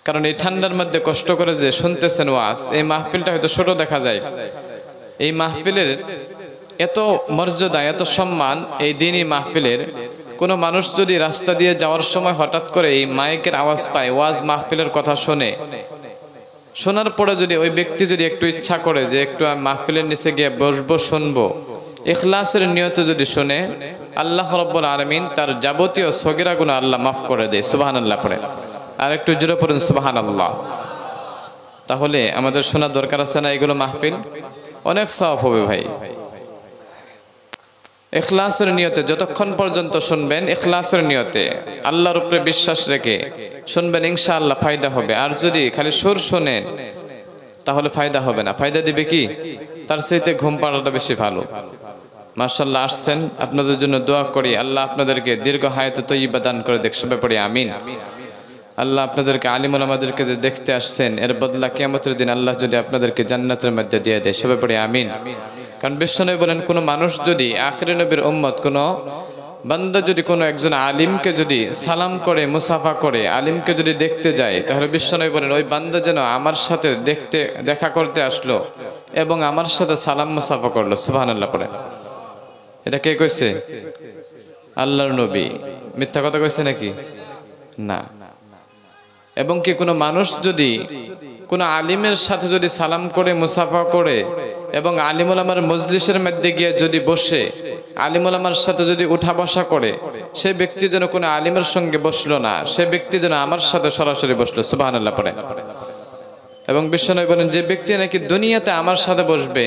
কারণ এই ঠান্ডার মধ্যে কষ্ট করে যে শুনতেছেন ওয়াজ, এই মাহফিলটা হয়তো ছোট দেখা যায়, এই মাহফিলের এত মর্যাদা এত সম্মান এই দিনই মাহফিলের। কোনো মানুষ যদি রাস্তা দিয়ে যাওয়ার সময় হঠাৎ করে এই মাইকের আওয়াজ পায়, ওয়াজ মাহফিলের কথা শোনে, শোনার পরে যদি ওই ব্যক্তি যদি একটু ইচ্ছা করে যে একটু মাহফিলের নিচে গিয়ে বসবো শুনবো, ইখলাসের নিয়তে যদি শুনে, আল্লাহ রাব্বুল আলামিন তার যাবতীয় সগীরা গুনাহ আল্লাহ মাফ করে দেয়। সুবহানাল্লাহ পড়ে আর একটু জোরে পড়ুন সুবহানাল্লাহ। তাহলে আমাদের শোনা দরকার আছে না এগুলো মাহফিল? অনেক সওয়াব হবে ভাই। ইখলাসের নিয়তে যতক্ষণ পর্যন্ত শুনবেন, ইখলাসের নিয়তে আল্লাহর উপরে বিশ্বাস রেখে শুনবেন, ইনশাআল্লাহ ফায়দা হবে। আর যদি খালি সুর শোনেন তাহলে ফায়দা হবে না। ফায়দা দিবে কি? তার চাইতে ঘুম পাড়াটা বেশি ভালো। মাশাআল্লাহ আসছেন, আপনাদের জন্য দোয়া করি আল্লাহ আপনাদেরকে দীর্ঘ হায়াত তয়্যিবা দান করে দেখ। সবাই পড়ি আমিন। আল্লাহ আপনাদেরকে আলিম ওলামাদেরকে যে দেখতে আসছেন, এর বদলা কিয়ামতের দিন আল্লাহ যদি আপনাদেরকে জান্নাতের মধ্যে দিয়ে দেয়। সবাই পড়ি আমিন। কারণ বিশ্বনবী বলেন, কোনো মানুষ যদি আখিরি নবীর উম্মত, কোনো বান্দা যদি কোনো একজন আলিমকে যদি সালাম করে, মুসাফা করে, আলিমকে যদি দেখতে যায়, তাহলে বিশ্বনবী বলেন ওই বান্দা যেন আমার সাথে দেখা করতে আসলো এবং আমার সাথে সালাম মুসাফা করলো। সুবহানাল্লাহ পড়ে। এটা কে কইছে? আল্লাহর নবী। মিথ্যা কথা কইছে নাকি? না। এবং কি কোনো মানুষ যদি কোনো আলিমের সাথে যদি সালাম করে, মুসাফা করে এবং আলিম ওলামার মজলিসের মধ্যে গিয়ে যদি বসে, আলিম ওলামার সাথে যদি উঠা বসা করে, সে ব্যক্তি যেন কোনো আলিমের সঙ্গে বসলো না, সে ব্যক্তি যেন আমার সাথে সরাসরি বসলো। সুবহানাল্লাহ পড়ে। এবং বিশ্বনবী বলেন, যে ব্যক্তি নাকি দুনিয়াতে আমার সাথে বসবে,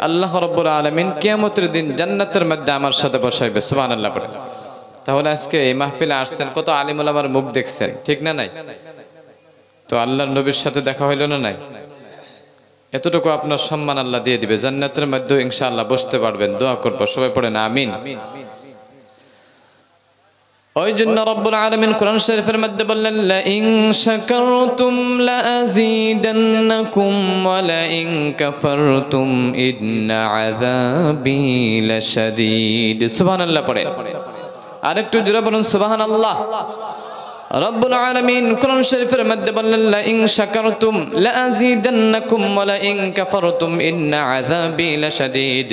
আল্লাহ রাব্বুল আলামিন কিয়ামতের দিন জান্নাতের মধ্যে আমার সাথে বসাইবে। সুবহানাল্লাহ পড়ে। তাহলে আজকে এই মাহফিলে আসছেন, কত আলিম ওলামার মুখ দেখছেন, ঠিক না নাই? তো আল্লাহর নবীর সাথে দেখা হইল না নাই? এতটুকু আপনার সম্মান আল্লাহ দিয়ে দিবে। জান্নাতের মধ্যে ইনশাআল্লাহ বসতে পারবেন। দোয়া করব, সবাই পড়েন আমিন। ওই জন্য রব্বুল আলামিন কোরআন শরীফের মধ্যে বললেন, লা ইন শাকারতুম লা আযীদান্নাকুম ওয়া লা ইন কাফারতুম ইন্না আযাবি লাশাদীদ। সুবহানাল্লাহ পড়েন। আরেকটু জোরে বলুন সুবহানাল্লাহ। রব্বুল আলামিন কোরআন শরীফের মধ্যে বললেন, লা ইন শাকারতুম লা আযীদান্নাকুম ওয়া লা ইন কাফারতুম ইন্না আযাবি লাশাদীদ।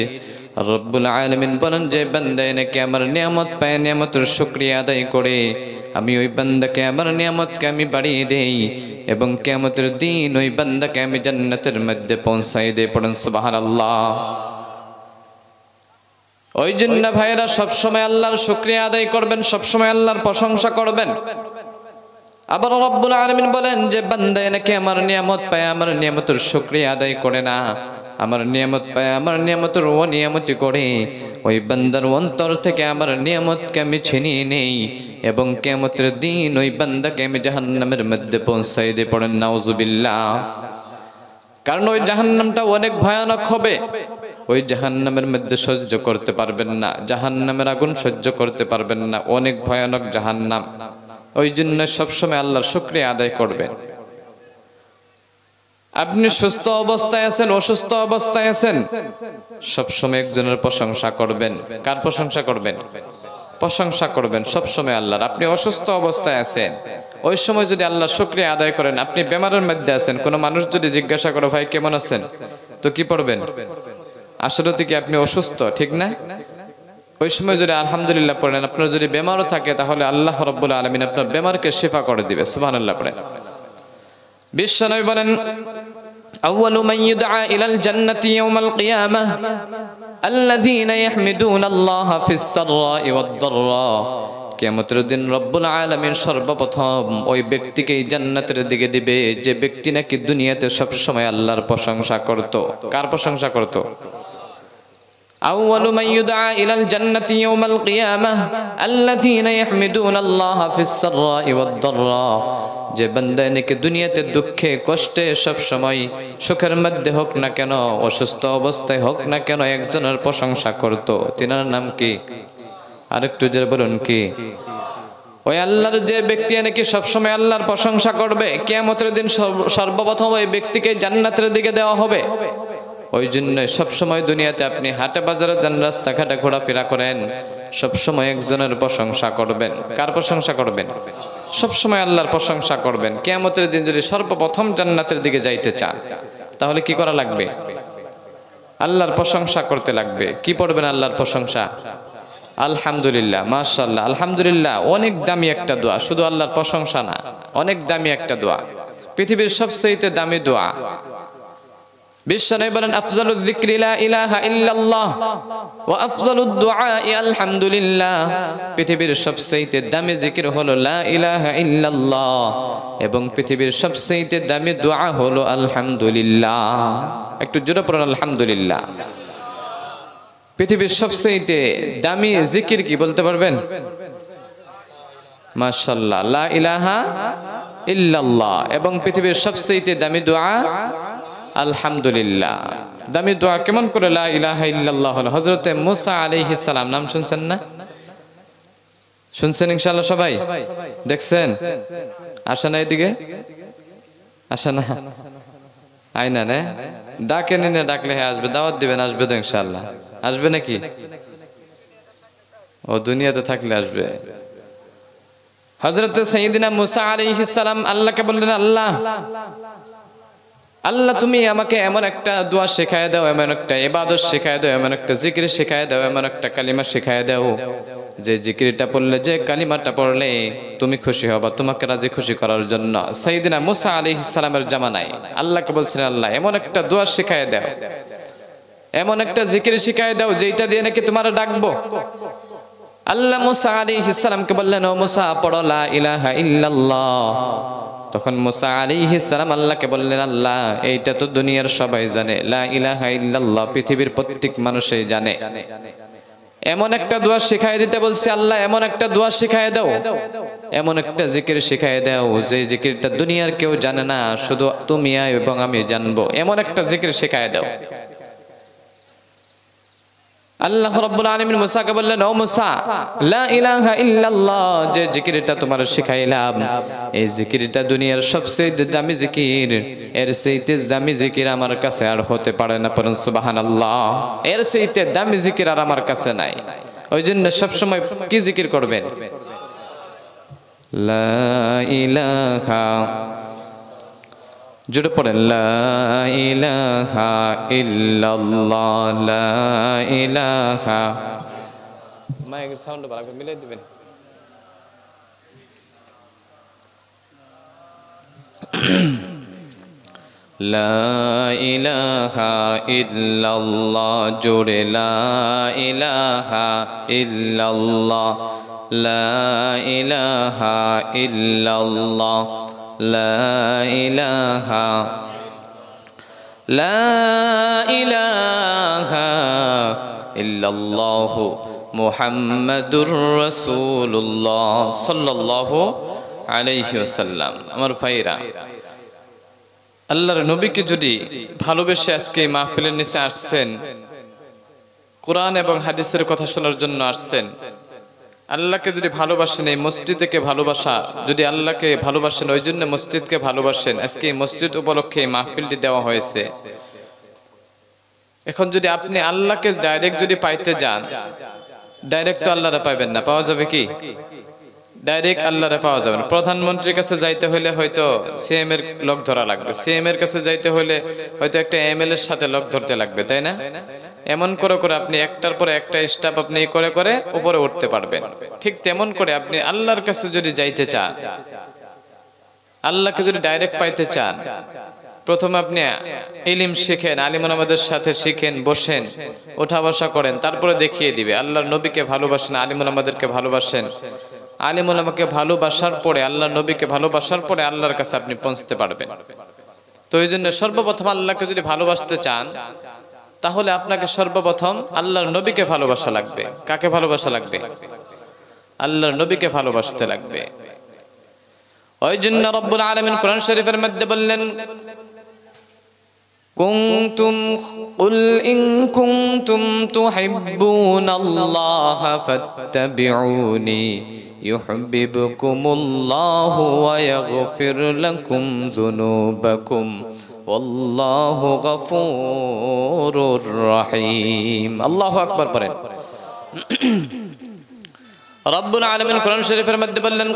রব্বুল আলামিন বলেন, যে বান্দা নাকি আমার নিয়ামত পায়, নিয়ামতের শুকরিয়া আদায় করে, আমি ওই বান্দাকে, আমার নিয়ামতকে আমি বাড়িয়ে দেই এবং কিয়ামতের দিন ওই বান্দাকে আমি জান্নাতের মধ্যে পৌঁছাই দেই। পড়েন সুবহানাল্লাহ। ওই জন্য ভাইরা সবসময় আল্লাহর শুকরিয়া আদায় করবেন, সবসময় আল্লাহর প্রশংসা করবেন। আবার রব্বুল আলামিন বলেন, যে বান্দা নাকি আমার নিয়ামত পায়, আমার নিয়ামতের শুকরিয়া আদায় করে না, আমার নিয়ামত পায়, আমার নিয়ামতের অনিয়ামতি করে, ওই বান্দার অন্তর থেকে আমার নিয়ামতকে আমি ছিনিয়ে নেই এবং কিয়ামতের দিন ওই বান্দাকে আমি জাহান্নামের মধ্যে পৌঁছাই দিই। পড়েন নাউজুবিল্লাহ। কারণ ওই জাহান্নামটা অনেক ভয়ানক হবে। ওই জাহান্নামের মধ্যে সহ্য করতে পারবেন না, জাহান্নামের আগুন সহ্য করতে পারবেন না, অনেক ভয়ানক জাহান্নাম। ওই জন্য সবসময় আল্লাহর শুকরিয়া আদায় করবেন। আপনি সুস্থ অবস্থায় আছেন, অসুস্থ অবস্থায় আছেন, সবসময় একজনের প্রশংসা করবেন। কার প্রশংসা করবেন? প্রশংসা করবেন সবসময় আল্লাহর। আপনি অসুস্থ অবস্থায় আছেন, ওই সময় যদি আল্লাহর শুকরিয়া আদায় করেন। আপনি বেমারের মধ্যে আছেন, কোনো মানুষ যদি জিজ্ঞাসা করে, ভাই কেমন আছেন, তো কি পড়বেন? আসলে কি আপনি অসুস্থ, ঠিক না? ওই সময় যদি আলহামদুলিল্লাহ পড়েন, আপনার যদি বেমারও থাকে, তাহলে আল্লাহ রাব্বুল আলামিন আপনার বেমারকে শিফা করে দিবে। সুবহানাল্লাহ পড়েন। বিশ্বনবী বলেন, আউয়ালু মান ইউদআ ইলাল জান্নাতি ইয়াউমাল কিয়ামাহ আল্লাযীনা ইয়াহমিদুনাল্লাহা ফিস সাররা'i ওয়াদ দাররা। কিয়ামতের দিন রব্বুল আলামিন সর্বপ্রথম ওই ব্যক্তিকে জান্নাতের দিকে দিবে যে ব্যক্তি নাকি দুনিয়াতে সব সময় আল্লাহর প্রশংসা করত। কার প্রশংসা করত? আউয়ালু মান ইউদআ ইলাল জান্নাতি ইয়াউমাল কিয়ামাহ আল্লাযীনা ইয়াহমিদুনাল্লাহা ফিস সাররা'i ওয়াদ দাররা। যে বান্দা নাকি দুনিয়াতে দুঃখে কষ্টে সব সময়, সুখের মধ্যে হোক না কেন, অসুস্থ অবস্থায় হোক না কেন, একজনের প্রশংসা করত। তিনার নাম কি? আরেকটু জোরে বলুন কি? ওই আল্লাহর যে ব্যক্তি নাকি সব সময় আল্লাহর প্রশংসা করবে, কিয়ামতের দিন সর্বপ্রথম ওই ব্যক্তিকে জান্নাতের দিকে দেওয়া হবে। ওই জন্য সবসময় দুনিয়াতে আপনি হাটে বাজারে যান, রাস্তাঘাটে ঘোরাফেরা করেন, সবসময় একজনের প্রশংসা করবেন। কার প্রশংসা করবেন? সব সময় আল্লাহর প্রশংসা করবেন। কিয়ামতের দিন যদি সর্বপ্রথম জান্নাতের দিকে যাইতে চান তাহলে কি করা লাগবে? আল্লাহর প্রশংসা করতে লাগবে। কি পড়বেন আল্লাহর প্রশংসা? আলহামদুলিল্লাহ, মাশাআল্লাহ, আলহামদুলিল্লাহ। অনেক দামি একটা দোয়া, শুধু আল্লাহর প্রশংসা না, অনেক দামি একটা দোয়া, পৃথিবীর সবচেয়ে দামি দোয়া। বিশ্বনবী বলেন আফজালুয যিকরি লা ইলাহা ইল্লাল্লাহ ওয়া আফজালুদ দুআই আলহামদুলিল্লাহ। পৃথিবীর সবচেয়ে দামি জিকির হলো লা ইলাহা ইল্লাল্লাহ এবং পৃথিবীর সবচেয়ে দামি দোয়া হলো আলহামদুলিল্লাহ। একটু জোরে পড়ুন আলহামদুলিল্লাহ। পৃথিবীর সবচেয়ে দামি জিকির কি বলতে পারবেন? মাশাআল্লাহ, লা ইলাহা ইল্লাল্লাহ। এবং পৃথিবীর সবচেয়ে দামি দোয়া আলহামদুলিল্লাহ। দামি দোয়া কেমন করে লা ইলাহা ইল্লাল্লাহ হলো? হযরতে মুসা আলাইহিস সালাম, নাম শুনছেন না? শুনছেন ইনশাআল্লাহ সবাই? দেখছেন? আসে না এদিকে? আসে না? আইনা না? ডাকেন না, ডাকলে হ্যাঁ আসবে, দাওয়াত দিবেন, আসবে তো ইনশাআল্লাহ। আসবে নাকি? ও দুনিয়াতে থাকলে আসবে। হযরত সাইয়্যিদিনা মুসা আলাইহিস সালাম আল্লাহকে বললেন, আল্লাহ আল্লাহ তুমি আমাকে এমন একটা দোয়া শেখায় দাও, এমন একটা ইবাদত শেখায় দাও, এমন একটা জিকির শেখায় দাও, এমন একটা কালিমা শেখায় দাও যে জিকিরটা পড়লে, যে কালিমাটা পড়লে তুমি খুশি হবা, তোমাকে রাজি খুশি করার জন্য। সাইয়্যিদিনা মুসা আলাইহিস সালামের জামানায় আল্লাহকে বলছিলেন, আল্লাহ এমন একটা দোয়া শেখায় দাও, এমন একটা জিকির শিখায় দাও যেটা দিয়ে নাকি তোমার ডাকবো। আল্লাহ মুসা আলাইহিস সালামকে বললেন, ও মুসা পড়ো লা ইলাহা ইল্লাল্লাহ। তখন মুসা আলাইহিস সালাম আল্লাহকে বললেন, আল্লাহ এইটা তো দুনিয়ার সবাই জানে, লা ইলাহা ইল্লাল্লাহ পৃথিবীর প্রত্যেক মানুষই জানে, এমন একটা দোয়া শিখায় দিতে বলছি আল্লাহ, এমন একটা দোয়া শিখায় দাও, এমন একটা জিকির শিখায় দাও যে জিকিরটা দুনিয়ার কেউ জানে না, শুধু তুমি এবং আমি জানবো, এমন একটা জিকির শিখায় দাও। আল্লাহ রাব্বুল আলামিন মুসাকে বললেন, ও মুসা লা ইলাহা ইল্লাল্লাহ যে জিকিরটা তোমার শিখাইলাম, এই জিকিরটা দুনিয়ার সবচেয়ে দামি জিকির, এর চাইতে দামি জিকির আমার কাছে আর হতে পারে না। পড়ুন সুবহানাল্লাহ। এর চাইতে দামি জিকির আর আমার কাছে নাই। ওই জন্য সবসময় কি জিকির করবেন? লা ইলাহা, জোরে পড়েন, লা ইলাহা ইল্লাল্লাহ, লা ইলাহা। মাইকের সাউন্ড ভালো করে মিলাই দিবেন। লা ইলাহা ইল্লাল্লাহ, জোরে লা ইলাহা ইল্লাল্লাহ, লা ইলাহা ইল্লাল্লাহ, লা ইলাহা, লা ইলাহা ইল্লাল্লাহু মুহাম্মাদুর রাসূলুল্লাহ সাল্লাল্লাহু আলাইহি ওয়াসাল্লাম। আমার ভাইরা, আল্লাহর নবীকে যদি ভালোবেসে আজকে মাহফিলের নিচে আসছেন, কোরআন এবং হাদিসের কথা শোনার জন্য আসছেন, আল্লাহকে যদি ভালোবাসেন, এই মসজিদকে ভালোবাসা, যদি আল্লাহকে ভালোবাসেন ওই জন্য মসজিদকে ভালোবাসেন, আজকে এই মসজিদ উপলক্ষে এই মাহফিলটি দেওয়া হয়েছে। এখন যদি আপনি আল্লাহকে ডাইরেক্ট যদি পাইতে যান, ডাইরেক্ট তো আল্লাহরে পাইবেন না। পাওয়া যাবে কি? ডাইরেক্ট আল্লাহরে পাওয়া যাবে না। প্রধানমন্ত্রীর কাছে যাইতে হলে হয়তো সিএম এর লক ধরা লাগবে, সিএম এর কাছে যাইতে হলে হয়তো একটা এমএলএ এর সাথে লক ধরতে লাগবে, তাই না? এমন করে করে আপনি একটার পরে একটা স্টেপ আপনি করে করে উপরে উঠতে পারবেন। ঠিক তেমন করে আপনি আল্লাহর কাছে যদি যাইতে চান, আল্লাহকে যদি ডাইরেক্ট পাইতে চান, প্রথমে আপনি ইলম শিখেন, আলিম ওলামাদের সাথে শিখেন, বসেন, ওঠা বসা করেন, তারপরে দেখিয়ে দিবে। আল্লাহর নবীকে ভালোবাসেন, আলিম ওলামাদেরকে ভালোবাসেন, আলিম ওলামাকে ভালোবাসার পরে, আল্লাহর নবীকে ভালোবাসার পরে আল্লাহর কাছে আপনি পৌঁছতে পারবেন। তো এই জন্য সর্বপ্রথম আল্লাহকে যদি ভালোবাসতে চান, তাহলে আপনাকে সর্বপ্রথম আল্লাহর নবীকে ভালোবাসা লাগবে। কাকে ভালোবাসা লাগবে? আল্লাহর নবীকে ভালোবাসতে লাগবে। ওই জন্য রব্বুল আলামিন কোরআন শরীফের মধ্যে বললেন, কুনতুম কুল ইন কুনতুম তুহিব্বুনাল্লাহা ফাত্তাবিউনি ইউহিব্বুকুমুল্লাহু ওয়া ইয়াগফির লাকুম যুনুবাকুম ওয়াল্লাহু গফুরুর রহিম। আল্লাহু আকবার পড়েন। রব্বুল আলামিন কোরআন শরীফের মধ্যে বললেন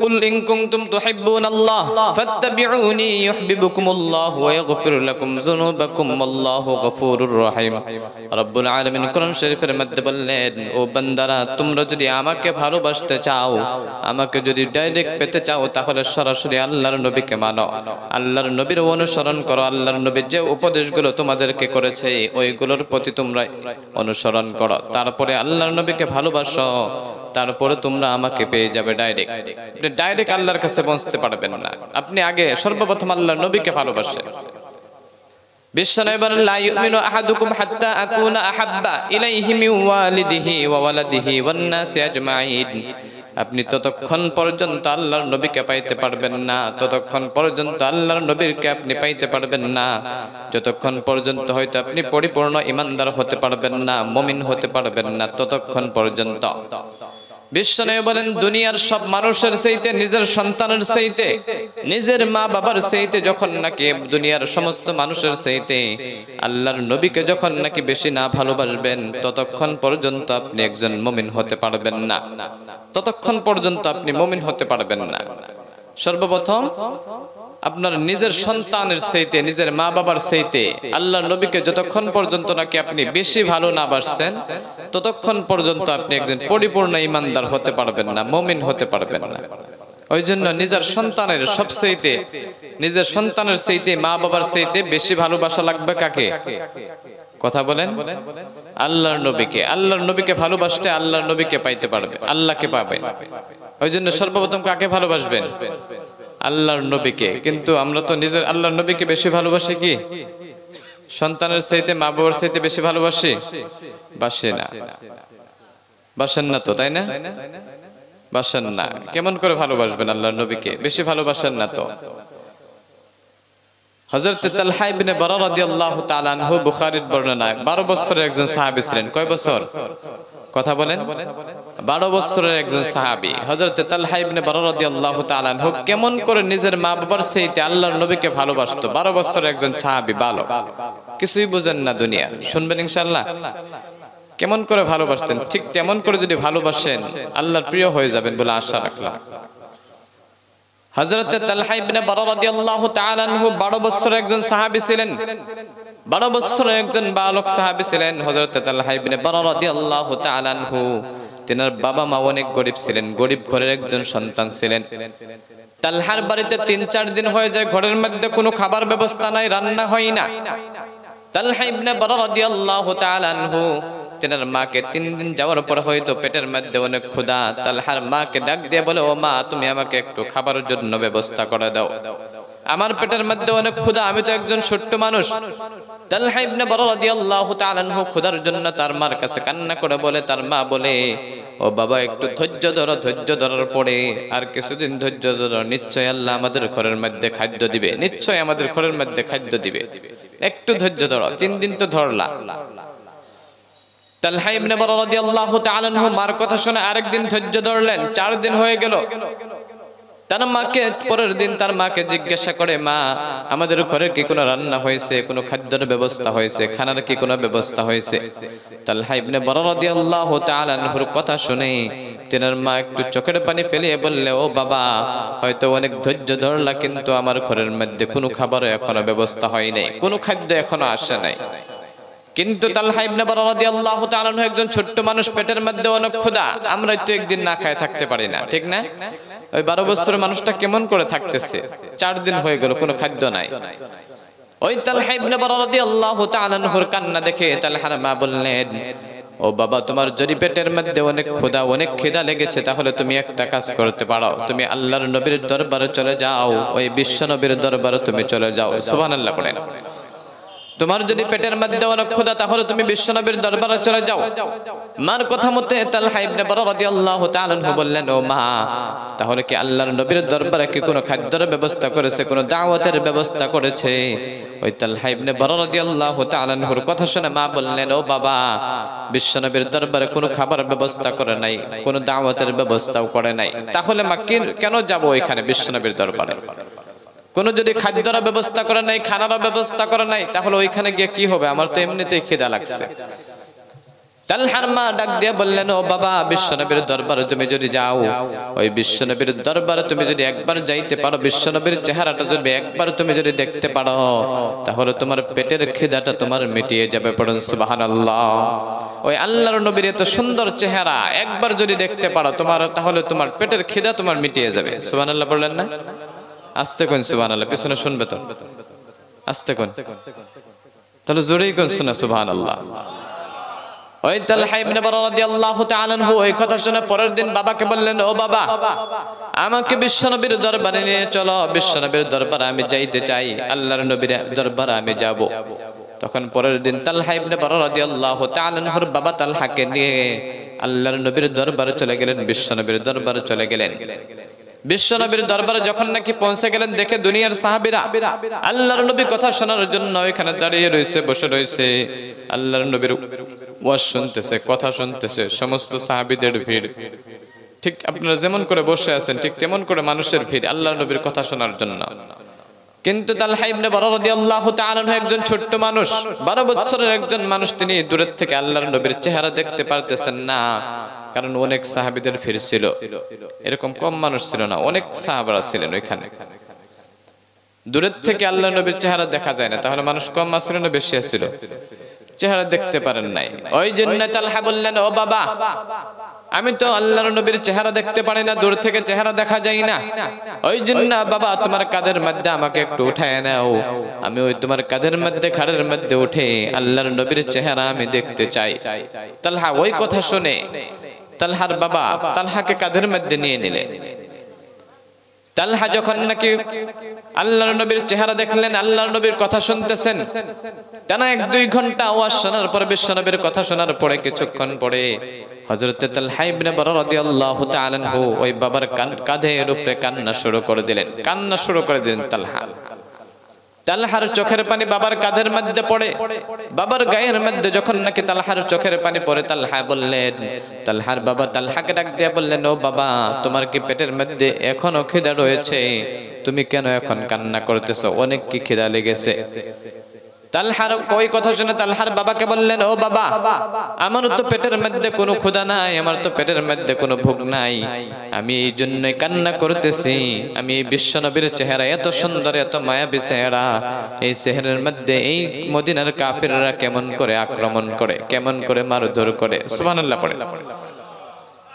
কুল ইন কুনতুম তুহিব্বুনাল্লাহ ফাত্তাবিউনি ইউহিব্বুকুমুল্লাহ ওয়া ইয়াগফির লাকুম যুনুবাকুম আল্লাহু গফুরুর রহিম। রব্বুল আলামিন কোরআন শরীফের মধ্যে বললেন, ও বান্দারা, তোমরা যদি আমাকে ভালোবাসতে চাও, আমাকে যদি ডাইরেক্ট পেতে চাও, তাহলে সরাসরি আল্লাহর নবীকে মানো, আল্লাহর নবীর অনুসরণ করো। আল্লাহর নবী যে উপদেশগুলো তোমাদেরকে করেছে ওইগুলোর প্রতি তোমরা অনুসরণ করো। তারপরে আল্লাহর নবীকে ভালোবাসো, তারপরে তোমরা আমাকে পেয়ে যাবে ডাইরেক্ট। আপনি ডাইরেক্ট আল্লাহর কাছে পৌঁছতে পারবেন না, আপনি আগে সর্বপ্রথম আল্লাহর নবীকে ভালোবাসেন। বিশ্বনবী বলেন, লা ইউমিনু আহাদুকুম হাত্তা আকুনা আহাব্বা ইলাইহি মিন ওয়ালিদিহি ওয়া ওয়ালাদিহি ওয়ান নাসি আজমাইন। আপনি ততক্ষণ পর্যন্ত আল্লাহর নবীকে পাইতে পারবেন না, ততক্ষণ পর্যন্ত আল্লাহর নবীকে আপনি পাইতে পারবেন না, যতক্ষণ পর্যন্ত হয়তো আপনি পরিপূর্ণ ইমানদার হতে পারবেন না, মুমিন হতে পারবেন না, ততক্ষণ পর্যন্ত। বিশ্বনবী বলেন, দুনিয়ার সব মানুষের চাইতে, নিজের সন্তানের চাইতে, নিজের মা বাবার চাইতে যখন নাকি দুনিয়ার সমস্ত মানুষের চাইতে আল্লাহর নবীকে যখন নাকি বেশি না ভালোবাসবেন, ততক্ষণ পর্যন্ত আপনি একজন মুমিন হতে পারবেন না, ততক্ষণ পর্যন্ত আপনি মুমিন হতে পারবেন না। সর্বপ্রথম আপনার নিজের সন্তানের চাইতে, নিজের মা বাবার চাইতে আল্লাহর নবীকে যতক্ষণ পর্যন্ত নাকি আপনি বেশি ভালো না বাসছেন, ততক্ষণ পর্যন্ত আপনি একজন পরিপূর্ণ ইমানদার হতে পারবেন না, মুমিন হতে পারবেন না। ওই জন্য নিজের সন্তানের সবচাইতে, নিজের সন্তানের চাইতে, মা বাবার চাইতে বেশি ভালোবাসা লাগবে কাকে? কথা বলেন, আল্লাহর নবীকে। আল্লাহর নবীকে ভালোবাসতে আল্লাহর নবীকে পাইতে পারবে, আল্লাহকে পাবেন। ওই জন্য সর্বপ্রথম কাকে ভালোবাসবেন? আল্লাহর নবীকে। কিন্তু আমরা তো নিজের আল্লাহর নবীকে বেশি ভালোবাসি কি সন্তানের চাইতে, মা বাবার চাইতে বেশি ভালোবাসি? বাসি না, বাসেন না তো, তাই না? বাসেন না। কেমন করে ভালোবাসবেন আল্লাহর নবীকে? বেশি ভালোবাসেন না তো। হযরত তালহা ইবনে বারা রাদিয়াল্লাহু তাআলা আনহু, বুখারীর বর্ণনায় 12 বছরের একজন সাহাবী ছিলেন। কয় বছর? কথা বলেন, 12 বছরের একজন সাহাবী হযরত তালহা ইবনে বারা রাদিয়াল্লাহু তাআলা আনহু কেমন করে নিজের মা বাবার চাইতে আল্লাহর নবীকে ভালোবাসতো। 12 বছরের একজন সাহাবী, বালক, কিছুই বুঝেন না দুনিয়া। শুনবেন ইনশাআল্লাহ কেমন করে ভালোবাসতেন। ঠিক তেমন করে যদি ভালোবাসেন, আল্লাহর প্রিয় হয়ে যাবেন বলে আশা রাখলাম। হযরত তালহা ইবনে বারা রাদিয়াল্লাহু তাআলা আনহু 12 বছরের একজন সাহাবী ছিলেন, 12 বছরের একজন বালক সাহাবী ছিলেন হযরত তালহা ইবনে বারা রাদিয়াল্লাহু তাআলা আনহু। তিনার বাবা মা অনেক গরিব ছিলেন, গরিব ঘরের একজন সন্তান ছিলেন। তালহার বাড়িতে 3-4 দিন হয়ে যায়, ঘরের মধ্যে কোনো খাবার ব্যবস্থা নাই, রান্না হয় না। তালহা ইবনে বারা রাদিয়াল্লাহু তাআলা আনহু তিনার মাকে 3 দিন যাওয়ার পর হয়তো পেটের মধ্যে অনেক ক্ষুধা। তালহার মাকে ডাক দিয়ে বলে, ও মা, তুমি আমাকে একটু খাবারের জন্য ব্যবস্থা করে দাও, আমার পেটের মধ্যে অনেক ক্ষুধা, আমি তো একজন ছোট্ট মানুষ। তালহা ইবনে বারা রাদিয়াল্লাহু তাআলা আনহু ক্ষুধার জন্য তার মার কাছে কান্না করে বলে, তার মা বলে, ও বাবা, একটু ধৈর্য ধরো, ধৈর্য ধরার পরে আর কিছুদিন ধৈর্য ধরো, নিশ্চয় আল্লাহ আমাদের ঘরের মধ্যে খাদ্য দিবে, নিশ্চয় আমাদের ঘরের মধ্যে খাদ্য দিবে, একটু ধৈর্য ধরো। 3 দিন তো ধরলা। তালহা ইবনে বারা রাদিয়াল্লাহু তাআলা আনহু মার কথা শুনে আরেকদিন ধৈর্য ধরলেন। 4 দিন হয়ে গেল। তার মাকে পরের দিন তার মাকে জিজ্ঞাসা করে, মা, আমাদের ঘরে কি কোনো রান্না হয়েছে, কোনো খাদ্যের ব্যবস্থা হয়েছে, খানার কি কোনো ব্যবস্থা হয়েছে? তালহা ইবনে বারা রাদিয়াল্লাহু তাআলা আনহুর কথা শুনে তিনার মা একটু চোখের পানি ফেলিয়ে বললে, ও বাবা, হয়তো অনেক ধৈর্য ধরলা, কিন্তু আমার ঘরের মধ্যে কোনো খাবারের এখনো ব্যবস্থা হয় নাই, কোনো খাদ্য এখনো আসে নাই। কিন্তু তালহা ইবনে বারা রাদিয়াল্লাহু তাআলা আনহু একজন ছোট্ট মানুষ, পেটের মধ্যে অনেক ক্ষুধা, আমরা তো একদিন না খেয়ে থাকতে পারি না, ঠিক না? ওই 12 বছরের মানুষটা কেমন করে থাকতেছে? 4 দিন হয়ে গেল, কোনো খাদ্য নাই। ওই তালহা ইবনে বারা রাদিয়াল্লাহু তাআলা আনহুর কান্না দেখে তালহার মা বললেন, ও বাবা, তোমার যদি পেটের মধ্যে অনেক ক্ষুধা, অনেক খিদা লেগেছে, তাহলে তুমি একটা কাজ করতে পারো, তুমি আল্লাহর নবীর দরবারে চলে যাও, ওই বিশ্ব নবীর দরবারে তুমি চলে যাও। সুবহানাল্লাহ পড়েন। তোমার যদি পেটের মধ্যে অনেক ক্ষুধা, তাহলে তুমি বিশ্বনবীর দরবারে চলে যাও। মার কথা মতে তালহা ইবনে বারা রাদিয়াল্লাহু তাআলা আনহু বললেন, ও মা, তাহলে কি আল্লাহর নবীর দরবারে কি কোনো খাদ্যের ব্যবস্থা করেছে, কোনো দাওয়াতের ব্যবস্থা করেছে? ওই তালহা ইবনে বারা রাদিয়াল্লাহু তাআলা আনহুর কথা শুনে মা বললেন, ও বাবা, বিশ্বনবীর দরবারে কোনো খাবার ব্যবস্থা করে নাই, কোনো দাওয়াতের ব্যবস্থাও করে নাই, তাহলে মা কেন যাব ওইখানে বিশ্বনবীর দরবারে? কোনো যদি খাদ্যের ব্যবস্থা করে নাই, খানার ব্যবস্থা করে নাই, তাহলে ওইখানে গিয়ে কি হবে? আমার তো এমনিতেই খিদা লাগছে। তালহার মা ডাক দিয়ে বললেন, ও বাবা, বিশ্বনবীর দরবারে তুমি যদি যাও, ওই বিশ্বনবীর দরবারে তুমি যদি একবার যাইতে পারো, বিশ্বনবীর চেহারাটা যদি একবার তুমি যদি দেখতে পারো, তাহলে তোমার পেটের খিদাটা তোমার মিটিয়ে যাবে। পড়ুন সুবহানাল্লাহ। ওই আল্লাহর নবীর এত সুন্দর চেহারা একবার যদি দেখতে পারো তোমার, তাহলে তোমার পেটের খিদা তোমার মিটিয়ে যাবে। সুবহানাল্লাহ বললেন না? আস্তে কোন সুবহানাল্লাহ, পিছনে শুনবে তো, আস্তে কোন, তাহলে জোরেই কোন শোনা সুবহানাল্লাহ। ওই তালহা ইবনে বারা রাদিয়াল্লাহু তাআলা আনহু এই কথা শুনে পরের দিন বাবাকে বললেন, ও বাবা, আমাকে বিশ্বনবীর দরবারে নিয়ে চলো, বিশ্বনবীর দরবারে আমি যাইতে চাই, আল্লাহর নবীর দরবারে আমি যাব। তখন পরের দিন তালহা ইবনে বারা রাদিয়াল্লাহু তাআলা আনহুর বাবা তালহাকে নিয়ে আল্লাহর নবীর দরবারে চলে গেলেন, বিশ্বনবীর দরবারে চলে গেলেন। বিশ্বনবীর দরবারে যখন নাকি পৌঁছে গেলেন, দেখে দুনিয়ার সাহাবীরা আল্লাহর নবীর কথা শোনার জন্য এখানে দাঁড়িয়ে রয়েছে, বসে রয়েছে, আল্লাহর নবীর ওয়াজ শুনতেছে, কথা শুনতেছে, সমস্ত সাহাবীদের ভিড়। ঠিক আপনারা যেমন করে বসে আছেন ঠিক তেমন করে মানুষের ভিড় আল্লাহর নবীর কথা শোনার জন্য। কিন্তু তালহা ইবনে বারা রাদিয়াল্লাহু তাআলা আনহু একজন ছোট্ট মানুষ, 12 বছরের একজন মানুষ, তিনি দূরের থেকে আল্লাহর নবীর চেহারা দেখতে পারতেছেন না, কারণ অনেক সাহাবীদের ভিড় ছিল। এরকম কম মানুষ ছিল না, অনেক সাহাবারা ছিলেন ওইখানে। দূরের থেকে আল্লাহর নবীর চেহারা দেখা যায় না, তাহলে মানুষ কম আসলে না বেশি ছিল, চেহারা দেখতে পারেন নাই। ওই জন্য তালহা বললেন, ও বাবা, আমি তো আল্লাহর নবীর চেহারা দেখতে পারি না, দূর থেকে চেহারা দেখা যায় না, ওই জন্য বাবা তোমার কাঁধের মধ্যে আমাকে একটু উঠায় নাও, আমি ওই তোমার কাঁধের মধ্যে খাড়ের মধ্যে উঠে আল্লাহর নবীর চেহারা আমি দেখতে চাই। তালহা ওই কথা শুনে তালহার বাবা তালহাকে কাঁধের মধ্যে নিয়ে নিলেন। তালহা যখন নাকি আল্লাহর নবীর চেহারা দেখলেন, আল্লাহর নবীর কথা শুনতেছেন, টানা 1-2 ঘন্টা ওয়াজ শোনার পর, বিশ্বনবীর কথা শোনার পরে কিছুক্ষণ পরে হযরত তালহা ইবনে বারা রাদিয়াল্লাহু তাআলা আনহু ওই বাবার কাঁধের উপরে কান্না শুরু করে দিলেন, কান্না শুরু করে দিলেন তালহা। তালহার চোখের পানি বাবার কাঁধের মধ্যে পড়ে, বাবার গায়ের মধ্যে যখন নাকি তালহার চোখের পানি পড়ে, তালহা বললেন, তালহার বাবা তালহাকে ডাক দিয়ে বললেন, ও বাবা, তোমার কি পেটের মধ্যে এখনো খিদা রয়েছে? তুমি কেন এখন কান্না করতেছো? অনেক কি খিদা লেগেছে? তালহার ওই কথা শুনে তালহার বাবাকে বললেন, ও বাবা, আমার তো পেটের মধ্যে কোনো ক্ষুধা নাই, আমার তো পেটের মধ্যে কোনো ভোগ নাই, আমি এই জন্যই কান্না করতেছি। আমি বিশ্বনবীর চেহারা এত সুন্দর, এত মায়াবী চেহারা, এই চেহারার মধ্যে এই মদিনার কাফিররা কেমন করে আক্রমণ করে, কেমন করে মারধর করে। সুবহানাল্লাহ পড়ে।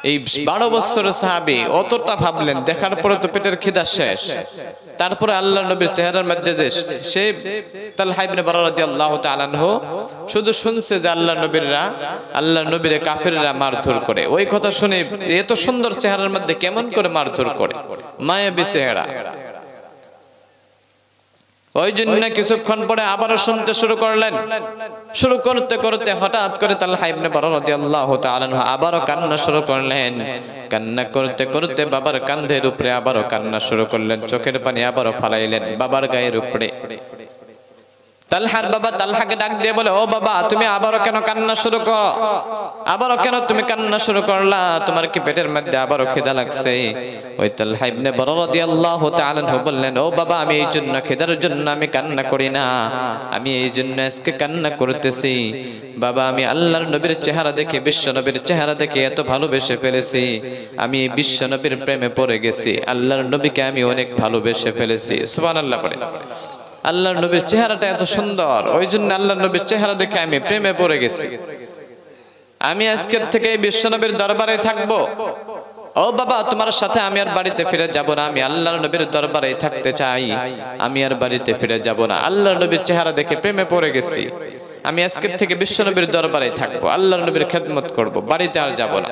এই 12 বছরের সাহাবী অতটা ভাবলেন, দেখার পরে তো পেটের খিদা শেষ, তারপরে আল্লাহর নবীর চেহারার মধ্যে যে সে তালহা ইবনে বারা রাদিয়াল্লাহু তাআলা আনহু শুধু শুনছে যে আল্লাহর নবীর কাফিররা মারধর করে, ওই কথা শুনে এত সুন্দর চেহারার মধ্যে কেমন করে মারধর করে, মায়াবী চেহারা। ওই জন্য কিছুক্ষণ পরে আবারও শুনতে শুরু করলেন। শুরু করতে করতে হঠাৎ করে তালহা ইবনে বারা রাদিয়াল্লাহু তাআলা আনহু আবারও কান্না শুরু করলেন। কান্না করতে করতে বাবার কাঁধের উপরে আবারও কান্না শুরু করলেন, চোখের পানি আবারও ফালাইলেন বাবার গায়ের উপরে। তালহার বাবা তালহাকে ডাক দিয়ে বলে, ও বাবা, তুমি আবারও কেন কান্না শুরু করো? আবারও কেন তুমি কান্না শুরু করলা? তোমার কি পেটের মধ্যে আবারও খিদা লাগছে? ওই তালহা ইবনে বারা রাদিয়াল্লাহু তাআলা আনহু বললেন, ও বাবা, আমি এই জন্য খিদার জন্য আমি কান্না করি না, আমি এই জন্য আজকে কান্না করতেছি। বাবা, আমি আল্লাহর নবীর চেহারা দেখে, বিশ্ব নবীর চেহারা দেখে এত ভালোবেসে ফেলেছি, আমি বিশ্ব নবীর প্রেমে পড়ে গেছি, আল্লাহর নবীকে আমি অনেক ভালোবেসে ফেলেছি। সুবহানাল্লাহ পড়ে। আল্লাহর নবীর চেহারাটা এত সুন্দর, ওই জন্য আল্লাহর নবীর চেহারা দেখে আমি প্রেমে পড়ে গেছি। আমি আজকের থেকে বিশ্ব নবীর দরবারে থাকবো। ও বাবা, তোমার সাথে আমি আর বাড়িতে ফিরে যাব না, আমি আল্লাহর নবীর দরবারে থাকতে চাই, আমি আর বাড়িতে ফিরে যাব না। আল্লাহর নবীর চেহারা দেখে প্রেমে পড়ে গেছি, আমি আজকের থেকে বিশ্ব নবীর দরবারে থাকবো, আল্লাহর নবীর খেদমত করব, বাড়িতে আর যাব না।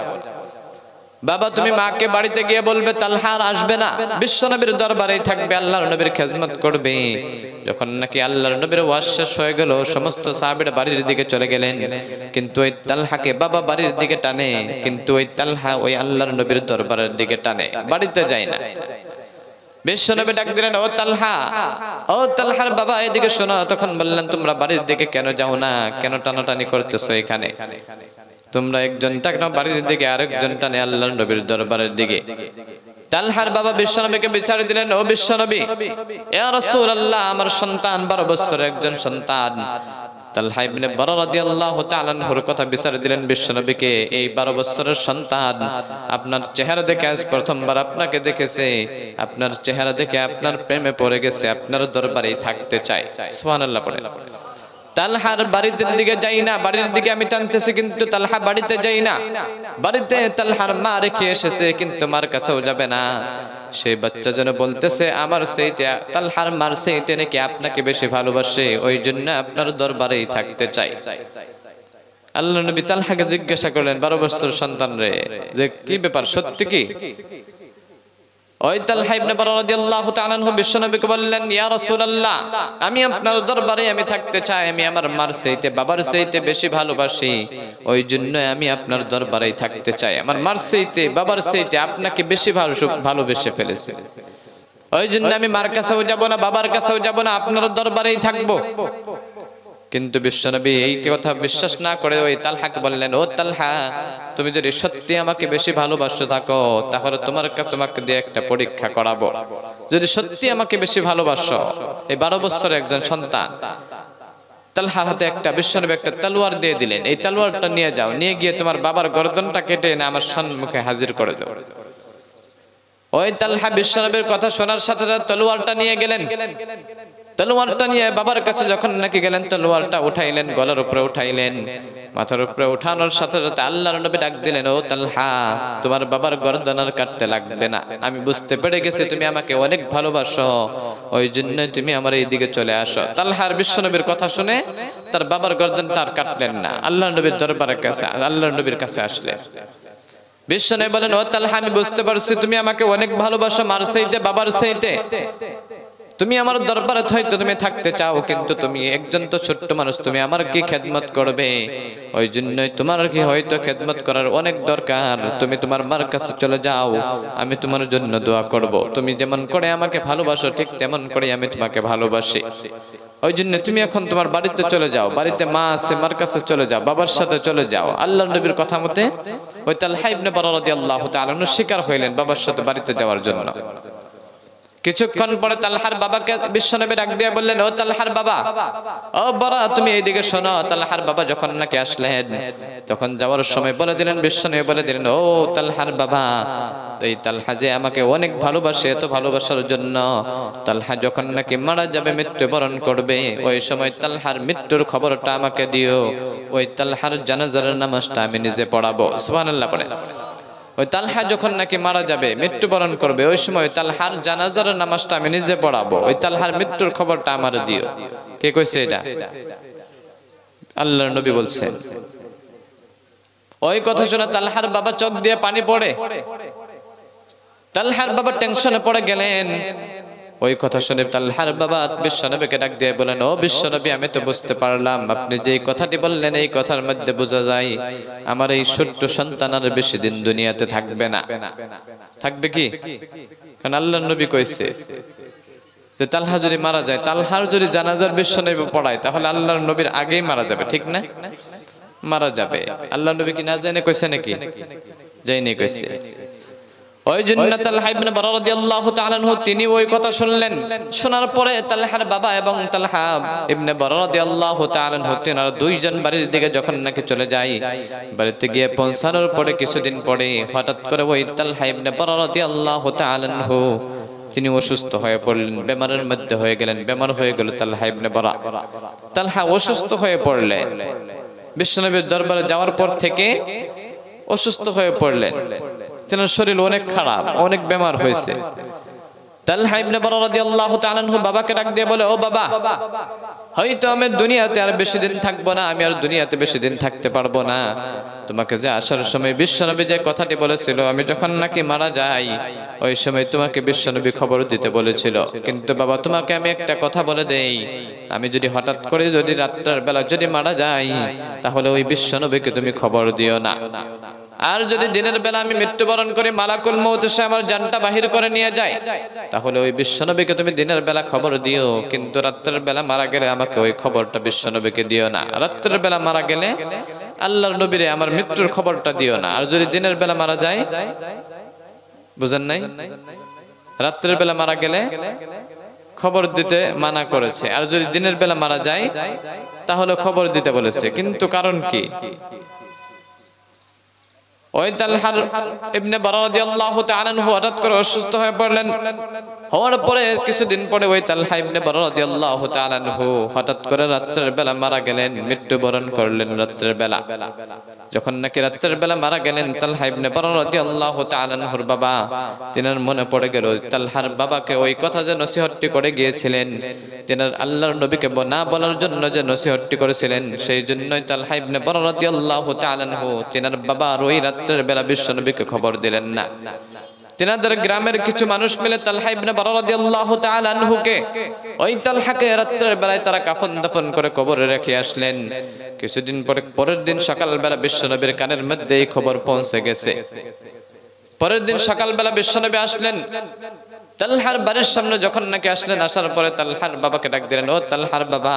বাবা, তুমি মাকে বাড়িতে গিয়ে বলবে তালহা আর আসবে না, বিশ্ব নবীর দরবারেই থাকবে, আল্লাহর নবীর খেদমত করবে। যখন নাকি আল্লাহর নবীর ওয়াজ শেষ হয়ে গেল, সমস্ত সাহাবীরা বাড়ির দিকে চলে গেলেন, কিন্তু ওই তালহাকে বাবা বাড়ির দিকে টানে, কিন্তু ওই তালহা ওই আল্লাহর নবীর দরবারের দিকে টানে, বাড়িতে যায় না। বিশ্ব নবী ডাক দিলেন, ও তালহা, ও তালহার বাবা, এদিকে শোনো। তখন বললেন, তোমরা বাড়ির দিকে কেন যাও না? কেন টানাটানি করতেছো এখানে? তোমরা একজন টানো বাড়ির দিকে, আরেকজন টানে আল্লাহর নবীর দরবারের দিকে। তালহার বাবা বিশ্বনবীকে বিচার দিলেন, ও বিশ্বনবী, ইয়া রাসূলুল্লাহ, আমার সন্তান 12 বছরের একজন সন্তান, তালহা ইবনে বারা রাদিয়াল্লাহু তাআলা আনহুর কথা বিচার দিলেন বিশ্বনবীকে। এই 12 বছরের সন্তান আপনার চেহারা দেখে আজ প্রথমবার আপনাকে দেখেছে, আপনার চেহারা দেখে আপনার প্রেমে পড়ে গেছে, আপনার দরবারেই থাকতে চায়। সুবহানাল্লাহ পড়ে। তালহার বাড়ির দিকে যাই না, বাড়ির দিকে আমি টানতেছি কিন্তু তালহা বাড়িতে যাই না। বাড়িতে তালহার মা রেখে এসেছে কিন্তু মার কাছেও যাবে না। সেই বাচ্চা যেন বলতেছে আমার সেইতে তালহার মার সেইতে নাকি আপনাকে বেশি ভালোবাসে, ওই জন্য আপনার দরবারেই থাকতে চাই। আল্লাহ নবী তালহাকে জিজ্ঞাসা করলেন 12 বছরের সন্তান রে, যে কি ব্যাপার, সত্যি কি? ওই তালহা ইবনে বারা রাদিয়াল্লাহু তাআলা আনহু বিশ্বনবীকে বললেন, ইয়া রাসূলুল্লাহ, আমি আপনার দরবারে আমি থাকতে চাই, আমি আমার মার চাইতে বাবার চাইতে বেশি ভালোবাসি, ওই জন্য আমি আপনার দরবারেই থাকতে চাই। আমার মার চাইতে বাবার চাইতে আপনাকে বেশি ভালোবেসে ফেলেছি, ওই জন্য আমি মার কাছেও যাব না, বাবার কাছেও যাব না, আপনার দরবারেই থাকবো। কিন্তু বিশ্বনবী এই কথা বিশ্বাস না করে ওই তালহাকে বললেন, ও তালহা, তুমি যদি সত্যি আমাকে বেশি ভালোবাসো থাকো তাহলে তোমাকে দিয়ে একটা পরীক্ষা করাবো। যদি সত্যি আমাকে বেশি ভালোবাসো, এই 12 বছরের একজন সন্তান তালহার হাতে একটা বিশ্বনবী একটা তলোয়ার দিয়ে দিলেন, এই তলোয়ারটা নিয়ে যাও, নিয়ে গিয়ে তোমার বাবার গর্দনটা কেটে এনে আমার সম্মুখে হাজির করে দাও। ওই তালহা বিশ্বনবীর কথা শোনার সাথে সাথে তলোয়ারটা নিয়ে গেলেন। তলোয়ারটা নিয়ে বাবার কাছে যখন নাকি গেলেন, তলোয়ারটা উঠাইলেন, গলার উপরে উঠাইলেন, মাথার উপরে উঠানোর সাথে সাথে আল্লাহর নবী ডাক দিলেন, ও তালহা, তোমার বাবার গর্দন আর কাটতে লাগবে না, আমি বুঝতে পেরে গেছি তুমি আমাকে অনেক ভালোবাসো, ওই জন্য তুমি আমার এই দিকে চলে আসো। তালহার বিশ্বনবীর কথা শুনে তার বাবার গর্দনটা আর কাটলেন না, আল্লাহর নবীর দরবারের কাছে আল্লাহর নবীর কাছে আসলেন। বিশ্বনবী বলেন, ও তালহা, আমি বুঝতে পারছি তুমি আমাকে অনেক ভালোবাসো, মার চাইতে বাবার চাইতে, তুমি আমার দরবারে হয়তো তুমি থাকতে চাও, কিন্তু তুমি একজন তো ছোট্ট মানুষ, তুমি আমার কি খেদমত করবে, ওই জন্যই তোমার কি হয়তো খেদমত করার অনেক দরকার, তুমি তোমার মার কাছে চলে যাও, আমি তোমার জন্য দোয়া করব, তুমি যেমন করে আমাকে ভালোবাসো ঠিক তেমন করে আমি তোমাকে ভালোবাসি, ওই জন্য তুমি এখন তোমার বাড়িতে চলে যাও, বাড়িতে মা আছে, মার কাছে চলে যাও, বাবার সাথে চলে যাও। আল্লাহর নবীর কথা মতে ওই তালহা ইবনে বারা রাদিয়াল্লাহু তাআলা আনহু স্বীকার হইলেন বাবার সাথে বাড়িতে যাওয়ার জন্য। কিছুক্ষণ পরে তালহার বাবাকে বিশ্বনবী ডাক দিয়ে বললেন, ও তালহার বাবা, ও বারা, তুমি এইদিকে শোনো। তালহার বাবা যখন নাকি আসলেন তখন যাওয়ার সময় বলে দিলেন, বিশ্বনবী বলে দিলেন, ও তালহার বাবা, এই তালহা যে আমাকে অনেক ভালোবাসে, এত ভালোবাসার জন্য তালহা যখন নাকি মারা যাবে, মৃত্যুবরণ করবে, ওই সময় তালহার মৃত্যুর খবরটা আমাকে দিও, ওই তালহার জানাজার নামাজটা আমি নিজে পড়াবো। সুবহানাল্লাহ পড়ে। ওই তালহা যখন নাকি মারা যাবে, মৃত্যুবরণ করবে, ওই সময় তালহার জানাজার নামাজটা আমি নিজে পড়াবো, ওই তালহার মৃত্যুর খবরটা আমার দিও। কে কইছে এটা? আল্লাহর নবী বলছেন। ওই কথা শুনে তালহার বাবা চোখ দিয়ে পানি পড়ে, তালহার বাবা টেনশনে পড়ে গেলেন। ওই কথা শুনে তালহার বাবা বিশ্বনবীকে ডাক দিয়ে বলেন, ও বিশ্বনবী, আমি তো বুঝতে পারলাম আপনি যে কথাটি বললেন এই কথার মধ্যে বোঝা যায় আমার এই ছোট্ট সন্তান আর বেশি দিন দুনিয়াতে থাকবে না। থাকবে কি? কারণ আল্লাহর নবী কইছে যে তালহা যদি মারা যায়, তালহার যদি জানাজার বিশ্বনবী পড়ায় তাহলে আল্লাহর নবীর আগেই মারা যাবে, ঠিক না? মারা যাবে। আল্লাহর নবী কি না জেনে কইছে নাকি? যাইনি কইছে। ওই জন্য তালহা ইবনে বারা রাদিয়াল্লাহু তাআলা আনহু তিনি ওই কথা শুনলেন। শোনার পরে তালহার বাবা এবং তালহা ইবনে বারা রাদিয়াল্লাহু তাআলা আনহু তিনারা দুইজন বাড়ির দিকে যখন নাকি চলে যায়, বাড়িতে গিয়ে পৌঁছানোর পরে কিছুদিন পরে হঠাৎ করে ওই তালহা ইবনে বারা রাদিয়াল্লাহু তাআলা আনহু তিনি অসুস্থ হয়ে পড়লেন, বেমারের মধ্যে হয়ে গেলেন, বেমার হয়ে গেল তালহা ইবনে বারা। তালহা অসুস্থ হয়ে পড়লেন, বিশ্বনবীর দরবারে যাওয়ার পর থেকে অসুস্থ হয়ে পড়লেন, তেনার শরীর অনেক খারাপ, অনেক বেমার হয়েছে। তালহা ইবনে বারা রাদিয়াল্লাহু তাআলা আনহু বাবাকে ডাক দিয়ে বলে, ও বাবা, হয়তো আমি দুনিয়াতে আর বেশি দিন থাকবো না, আমি আর দুনিয়াতে বেশি দিন থাকতে পারবো না। তোমাকে যে আসার সময় বিশ্বনবী যে কথাটি বলেছিল, আমি যখন নাকি মারা যাই ওই সময় তোমাকে বিশ্বনবী খবর দিতে বলেছিল, কিন্তু বাবা তোমাকে আমি একটা কথা বলে দেই, আমি যদি হঠাৎ করে যদি রাত্রের বেলা যদি মারা যাই তাহলে ওই বিশ্বনবীকে তুমি খবর দিও না, আর যদি দিনের বেলা আমি মৃত্যুবরণ করি, মালাকুল মউত এসে আমার জানটা বাহির করে নিয়ে যায়, তাহলে ওই বিশ্বনবীকে তুমি দিনের বেলা খবর দিও, কিন্তু রাত্রের বেলা মারা গেলে আমাকে ওই খবরটা বিশ্বনবীকে দিও না। রাত্রের বেলা মারা গেলে আল্লাহর নবীরে আমার মৃত্যুর খবরটা দিও না। আর যদি দিনের বেলা মারা যায়, বুঝেন নাই, রাত্রের বেলা মারা গেলে খবর দিতে মানা করেছে, আর যদি দিনের বেলা মারা যায় তাহলে খবর দিতে বলেছে, কিন্তু কারণ কি? ওই তালহা ইবনে বারা রাদিয়াল্লাহু তাআলা আনহু হঠাৎ করে অসুস্থ হয়ে পড়লেন। হওয়ার পরে কিছুদিন পরে ওই তালহা ইবনে বারা রাদিয়াল্লাহু তাআলা আনহু হঠাৎ করে রাত্রের বেলা মারা গেলেন, মৃত্যুবরণ করলেন রাত্রের বেলা। যখন নাকি রাত্রের বেলা মারা গেলেন তালহা ইবনে বারা রাদিয়াল্লাহু তাআলা আনহুর বাবা, তিনার মনে পড়ে গেল তালহার বাবাকে ওই কথা যে নসিহতটি করে গিয়েছিলেন, তিনার আল্লাহর নবীকে না বলার জন্য যে নসিহতটি করেছিলেন, সেই জন্যই তালহা ইবনে বারা রাদিয়াল্লাহু তাআলা আনহু তিনার বাবার ওই রাত্রের বেলা বিশ্ব নবীকে খবর দিলেন না। তিনাদের গ্রামের কিছু মানুষ মিলে তালহা ইবনে বারা রাদিয়াল্লাহু তাআলা আনহুকে, ওই তালহাকে রাত্রের বেলায় তারা কাফন দাফন করে কবরে রেখে আসলেন। কিছুদিন পরে পরের দিন সকালবেলা বিশ্বনবীর কানের মধ্যে এই খবর পৌঁছে গেছে। পরের দিন সকালবেলা বিশ্বনবী আসলেন, তালহার বাড়ির সামনে যখন নাকি আসলেন, আসার পরে তালহার বাবাকে ডাক দিলেন, ও তালহার বাবা।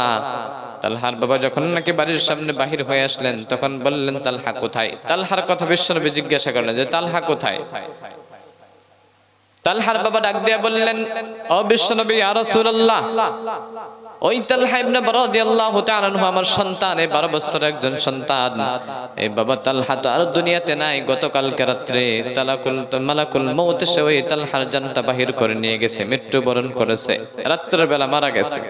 তালহার বাবা যখন নাকি বাড়ির সামনে বাহির হয়ে আসলেন, তখন বললেন তালহা কোথায়? তালহার কথা বিশ্বনবী জিজ্ঞাসা করলেন যে তালহা কোথায়? তালহার বাবা ডাক দিয়া বললেন, ও বিশ্বনবী ইয়া রাসূলুল্লাহ, ওই তালহা ইবনে বারা রাদিয়াল্লাহু তাআলা আনহু আমার সন্তান, 12 বছরের একজন সন্তান। এই বাবা তালহা তো আর দুনিয়াতে নাই। গতকালকে রাত্রে মালাকুল মউত এসে ওই তালহার জানটা বাহির করে নিয়ে গেছে, মৃত্যুবরণ করেছে, রাত্রের বেলা মারা গেছে।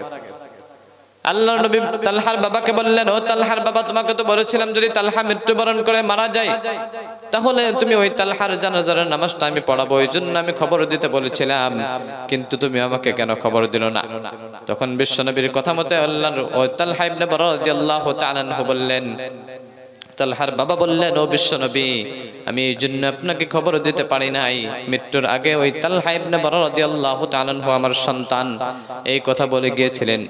আল্লাহর নবী তালহার বাবাকে বললেন, ও তালহার বাবা, তোমাকে তো বলেছিলাম যদি তালহা মৃত্যুবরণ করে মারা যায় তাহলে তুমি ওই তালহার জানাজার নামাজটা আমি পড়াবো, ওই জন্য আমি খবর দিতে বলেছিলাম, কিন্তু তুমি আমাকে কেন খবর দিল না? তখন বিশ্বনবীর কথা মতে আল্লাহর ওই তালহা ইবনে বারা রাদিয়াল্লাহু তাআলা আনহু বললেন, তালহার বাবা বললেন, ও বিশ্বনবী, আমি এই জন্য আপনাকে খবর দিতে পারি নাই, মৃত্যুর আগে ওই তালহা ইবনে বারা রাদিয়াল্লাহু তাআলা আনহু আমার সন্তান, এই কথা বলে গিয়েছিলেন।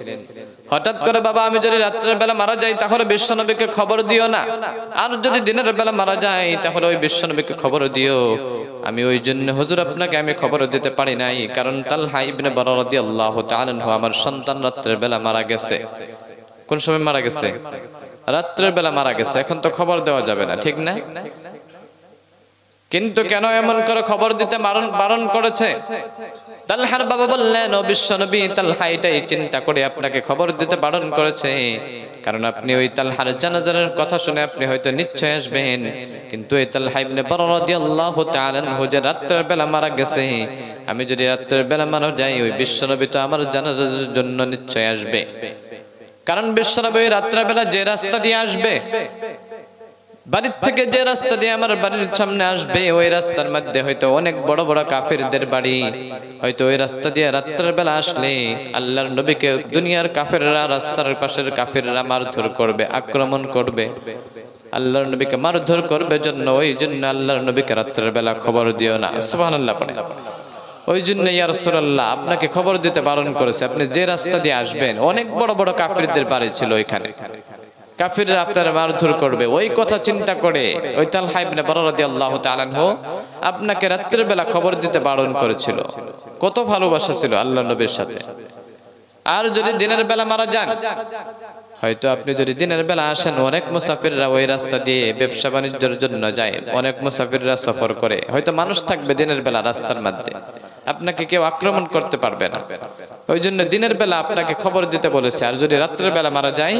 হঠাৎ করে বাবা আমি যদি রাত্রের বেলা মারা যাই তাহলে বিশ্বনবীকে খবর দিও না, আর যদি দিনের বেলা মারা যাই তাহলে ওই বিশ্বনবীকে খবর দিও। আমি ওই জন্য হুজুর আপনাকে আমি খবর দিতে পারি নাই, কারণ তালহা ইবনে বারা রাদিয়াল্লাহু তাআলা আনহু আমার সন্তান রাত্রের বেলা মারা গেছে। কোন সময় মারা গেছে? রাত্রের বেলা মারা গেছে। এখন তো খবর দেওয়া যাবে না, ঠিক না? কিন্তু কেন এমন করে খবর দিতে বারণ করেছে? তালহার বাবা বললেন, ও বিশ্বনবী, তালহা এটাই চিন্তা করে আপনাকে খবর দিতে বারণ করেছে, কারণ আপনি ওই তালহার জানাজার কথা শুনে আপনি হয়তো নিশ্চয় আসবেন, কিন্তু এই তালহা ইবনে বারা রাদিয়াল্লাহু তাআলা আনহু যে রাত্রের বেলা মারা গেছে, আমি যদি রাত্রের বেলা মারা যাই ওই বিশ্বনবী তো আমার জানাজার জন্য নিশ্চয় আসবে। কারণ বিশ্বনবী রাত্রের বেলা যে রাস্তা দিয়ে আসবে, বাড়ির থেকে যে রাস্তা দিয়ে আমার বাড়ির সামনে আসবে, ওই রাস্তার মধ্যে হয়তো অনেক বড় বড় কাফেরদের বাড়ি, হয়তো ওই রাস্তা দিয়ে রাত্রের বেলা আসলে আল্লাহর নবীকে দুনিয়ার কাফেররা, রাস্তার পাশের কাফেররা মারধর করবে, আক্রমণ করবে, আল্লাহর নবীকে মারধর করবে, জন্য ওই জন্য আল্লাহর নবীকে রাত্রের বেলা খবর দিও না। সুবহানাল্লাহ পড়ে। ওই জন্য ইয়া রাসূলুল্লাহ আপনাকে খবর দিতে বারণ করেছে, আপনি যে রাস্তা দিয়ে আসবেন অনেক বড় বড় কাফেরদের বাড়ি ছিল ওইখানে, কাফিররা আপনার মারধর করবে, ওই কথা চিন্তা করে ওই তালহা ইবনে বারা রাদিয়াল্লাহু তাআলা আনহু আপনাকে রাত্রের বেলা খবর দিতে বারণ করেছিল। কত ভালোবাসা ছিল আল্লাহর নবীর সাথে। আর যদি দিনের বেলা মারা যান, হয়তো আপনি যদি দিনের বেলা আসেন, অনেক মুসাফিররা ওই রাস্তা দিয়ে ব্যবসা বাণিজ্যের জন্য যায়, অনেক মুসাফিররা সফর করে, হয়তো মানুষ থাকবে দিনের বেলা রাস্তার মধ্যে, আপনাকে কেউ আক্রমণ করতে পারবে না। ওই জন্য দিনের বেলা আপনাকে খবর দিতে বলেছে, আর যদি রাত্রের বেলা মারা যায়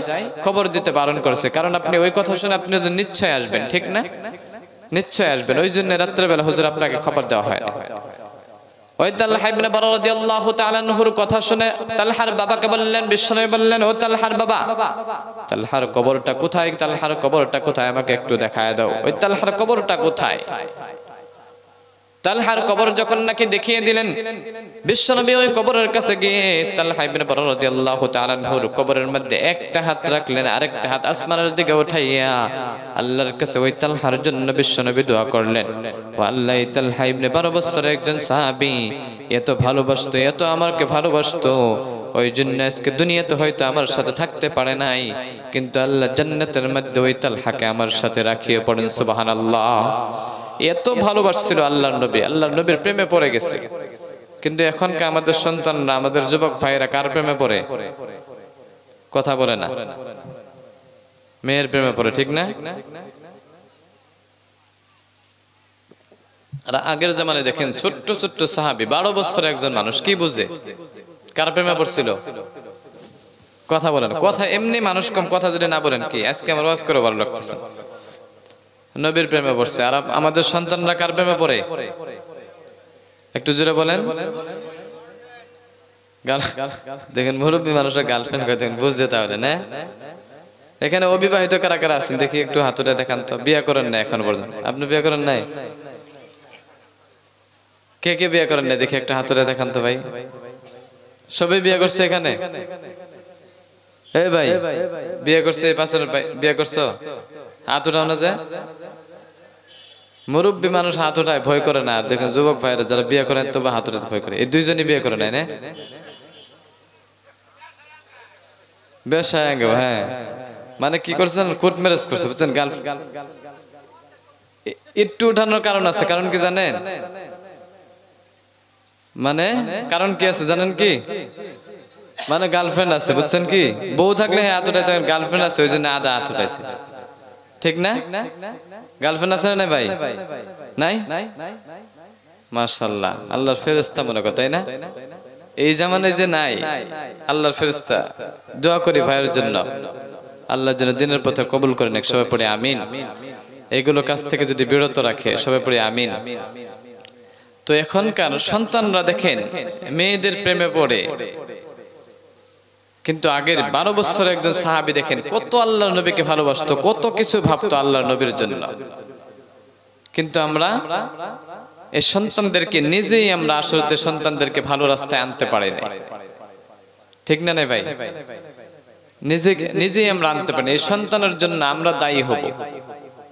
খবর দিতে বারণ করেছে, কারণ আপনি ওই কথা শুনে আপনি তো নিশ্চয় আসবেন, ঠিক না? নিশ্চয় আসবেন, ওই জন্য রাত্রের বেলা হুজুর আপনাকে খবর দেওয়া হয়। ওই তালহা ইবনে বারা রাদিয়াল্লাহু তাআলা আনহুর কথা শুনে তালহার বাবাকে বললেন, বিশ্বনবী বললেন, ও তালহার বাবা, তালহার কবরটা কোথায়? তালহার কবরটা কোথায়? আমাকে একটু দেখায় দাও, ওই তালহার কবরটা কোথায়? তালহার কবর যখন নাকি দেখিয়ে দিলেন বিশ্বনবী, ওই কবরের কাছে গিয়ে তালহা ইবনে বারা রাদিয়াল্লাহু তাআলা আনহুর কবরের মধ্যে একটা হাত রাখলেন, আরেকটা হাত আসমানের দিকে উঠাইয়া আল্লাহর কাছে ওই তালহার জন্য বিশ্বনবী দোয়া করলেন। ও আল্লাহ, এই তালহা ইবনে 12 বছরের একজন সাহাবী, এত ভালোবাসতো, এত আমাকে ভালোবাসতো, ওই জন্য আজকে দুনিয়াতে হয়তো আমার সাথে থাকতে পারে নাই, কিন্তু আল্লাহ জান্নাতের মধ্যে ওই তালহাকে আমার সাথে রাখিয়ে পড়েন। সুবহানাল্লাহ। এত ভালোবাসছিল আল্লাহর নবী, আল্লাহর নবীর প্রেমে পড়ে গেছে। কিন্তু এখনকার আমাদের সন্তানরা, আমাদের যুবক ভাইয়েরা কার প্রেমে পড়ে? কথা বলে না, মেয়ের প্রেমে পড়ে, ঠিক না? আর আগের জামানায় দেখেন ছোট্ট ছোট্ট সাহাবী, 12 বছরের একজন মানুষ, কি বুঝে কার প্রেমে পড়ছিল? কথা বলেন, কথা এমনি মানুষ কম, কথা যদি না বলেন কি আজকে আমার ওয়াজ করে ভালো লাগতেছে। নবীর প্রেমে পড়ছে, আর আমাদের সন্তানরা কার প্রেমে পড়ে? একটু জোরে বলেন। দেখেন মুরব্বী মানুষের গার্লফ্রেন্ড কয়, দেখেন বুঝতে তাহলে না। এখানে অবিবাহিত কারা কারা আছেন দেখি একটু হাতুটা দেখান তো। বিয়ে করেন না এখন পর্যন্ত? আপনি বিয়ে করেন নাই? কে কে বিয়ে করেন না দেখি একটা হাতুটা দেখান তো ভাই। সবাই বিয়ে করছে এখানে? এই ভাই বিয়ে করছে, এই পাশের ভাই বিয়ে করছো? হাত উঠানো যায়? মুরব্বী মানুষ হাত উঠায় ভয় করে না। আর দেখুন যুবক ভাইরা যারা বিয়ে করেন তবে হাত উঠাতে ভয় করে। এই দুইজনই বিয়ে করে নাই না? বেশ হ্যাঁ, মানে কি করছেন? কোর্ট ম্যারেজ করছে বুঝছেন। একটু উঠানোর কারণ আছে। কারণ কি জানেন? মানে কারণ কি আছে জানেন কি? মানে গার্লফ্রেন্ড আছে বুঝছেন কি? বউ থাকলে হ্যাঁ হাত উঠাইতে, গার্লফ্রেন্ড আছে ওই জন্য আদা হাত উঠাইছে, ঠিক না? গার্লফ্রেন্ড আছে না ভাই? নাই? মাশাআল্লাহ, আল্লাহর ফেরেশতা মনে কথা, তাই না? এই জামানায় যে নাই, আল্লাহর ফেরেশতা। দোয়া করি ভাইয়ের জন্য, আল্লাহর জন্য দিনের পথে কবুল করেন। এক সবাই পড়ে আমিন। এইগুলো কাছ থেকে যদি বিরত রাখে সবাই পড়ে আমিন। তো এখনকার সন্তানরা দেখেন মেয়েদের প্রেমে পড়ে, কিন্তু আগের 12 বছর একজন সাহাবী দেখেন কত আল্লাহর নবীকে ভালোবাসতো, কত কিছু ভাবতো আল্লাহর নবীর জন্য। কিন্তু আমরা এই সন্তানদেরকে নিজেই আমরা আসলে সন্তানদেরকে ভালো রাস্তায় আনতে পারি না, ঠিক না ভাই? নিজেই আমরা আনতে পারি। এই সন্তানের জন্য আমরা দায়ী হব।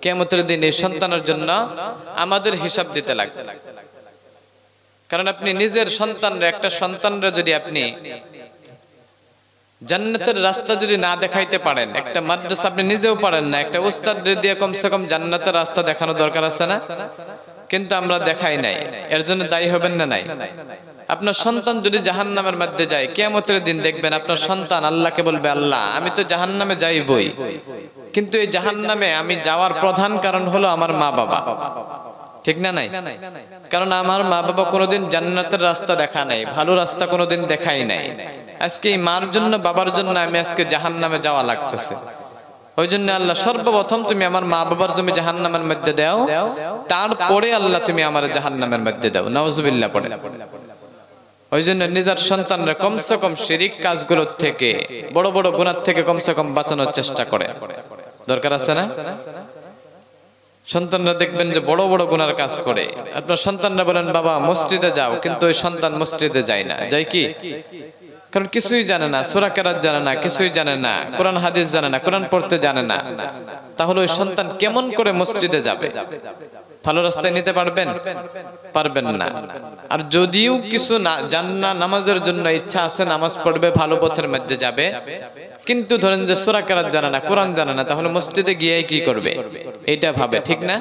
কিয়ামতের দিন এই সন্তানের জন্য আমাদের হিসাব দিতে লাগবে। কারণ আপনি নিজের সন্তানরা, একটা সন্তানরা যদি আপনি জান্নাতের রাস্তা যদি না দেখাইতে পারেন, একটা মাদ্রাসা আপনি নিজেও পারেন না, একটা উস্তাদ দিয়ে কমসে কম জান্নাতের রাস্তা দেখানো দরকার আছে না? কিন্তু আমরা দেখাই নাই, এর জন্য দায়ী হবেন না? নাই? আপনার সন্তান যদি জাহান্নামের মধ্যে যায়, কিয়ামতের দিন দেখবেন আপনার সন্তান আল্লাহকে বলবে, আল্লাহ আমি তো জাহান্নামে যাইবই, কিন্তু এই জাহান্নামে আমি যাওয়ার প্রধান কারণ হলো আমার মা বাবা, ঠিক না? নাই? কারণ আমার মা বাবা কোনোদিন জান্নাতের রাস্তা দেখা নাই, ভালো রাস্তা কোনোদিন দেখাই নাই। আজকে এই মার জন্য বাবার জন্য আমি আজকে জাহান্নামে যাওয়া লাগতেছে। ওই জন্য আল্লাহ সর্বপ্রথম তুমি আমার মা বাবার তুমি জাহান্নামের মধ্যে দাও, তারপরে আল্লাহ তুমি আমার জাহান্নামের মধ্যে দাও। নাউজুবিল্লাহ পড়ে। ওই জন্য নিজের সন্তানরা কমসে কম শিরিক কাজগুলোর থেকে, বড় বড় গুনাহ থেকে কমসে কম বাঁচানোর চেষ্টা করে। দরকার আছে না? সন্তানরা দেখবেন যে বড় বড় গুনার কাজ করে। আপনার সন্তানরা বলেন বাবা মসজিদে যাও, কিন্তু ওই সন্তান মসজিদে যায় না। যায় কি? কারণ কিছুই জানে না, সূরা কেরাত জানে না, কিছুই জানে না, কোরআন হাদিস জানে না, কোরআন পড়তে জানে না। তাহলে ওই সন্তান কেমন করে মসজিদে যাবে? ভালো রাস্তায় নিতে পারবেন? পারবেন না। আর যদিও কিছু না জান্না, নামাজের জন্য ইচ্ছা আছে, নামাজ পড়বে, ভালো পথের মধ্যে যাবে, কিন্তু ধরেন যে সূরা কেরাত জানে না, কোরআন জানে না, তাহলে মসজিদে গিয়ে কি করবে? এটা ভাবে, ঠিক না?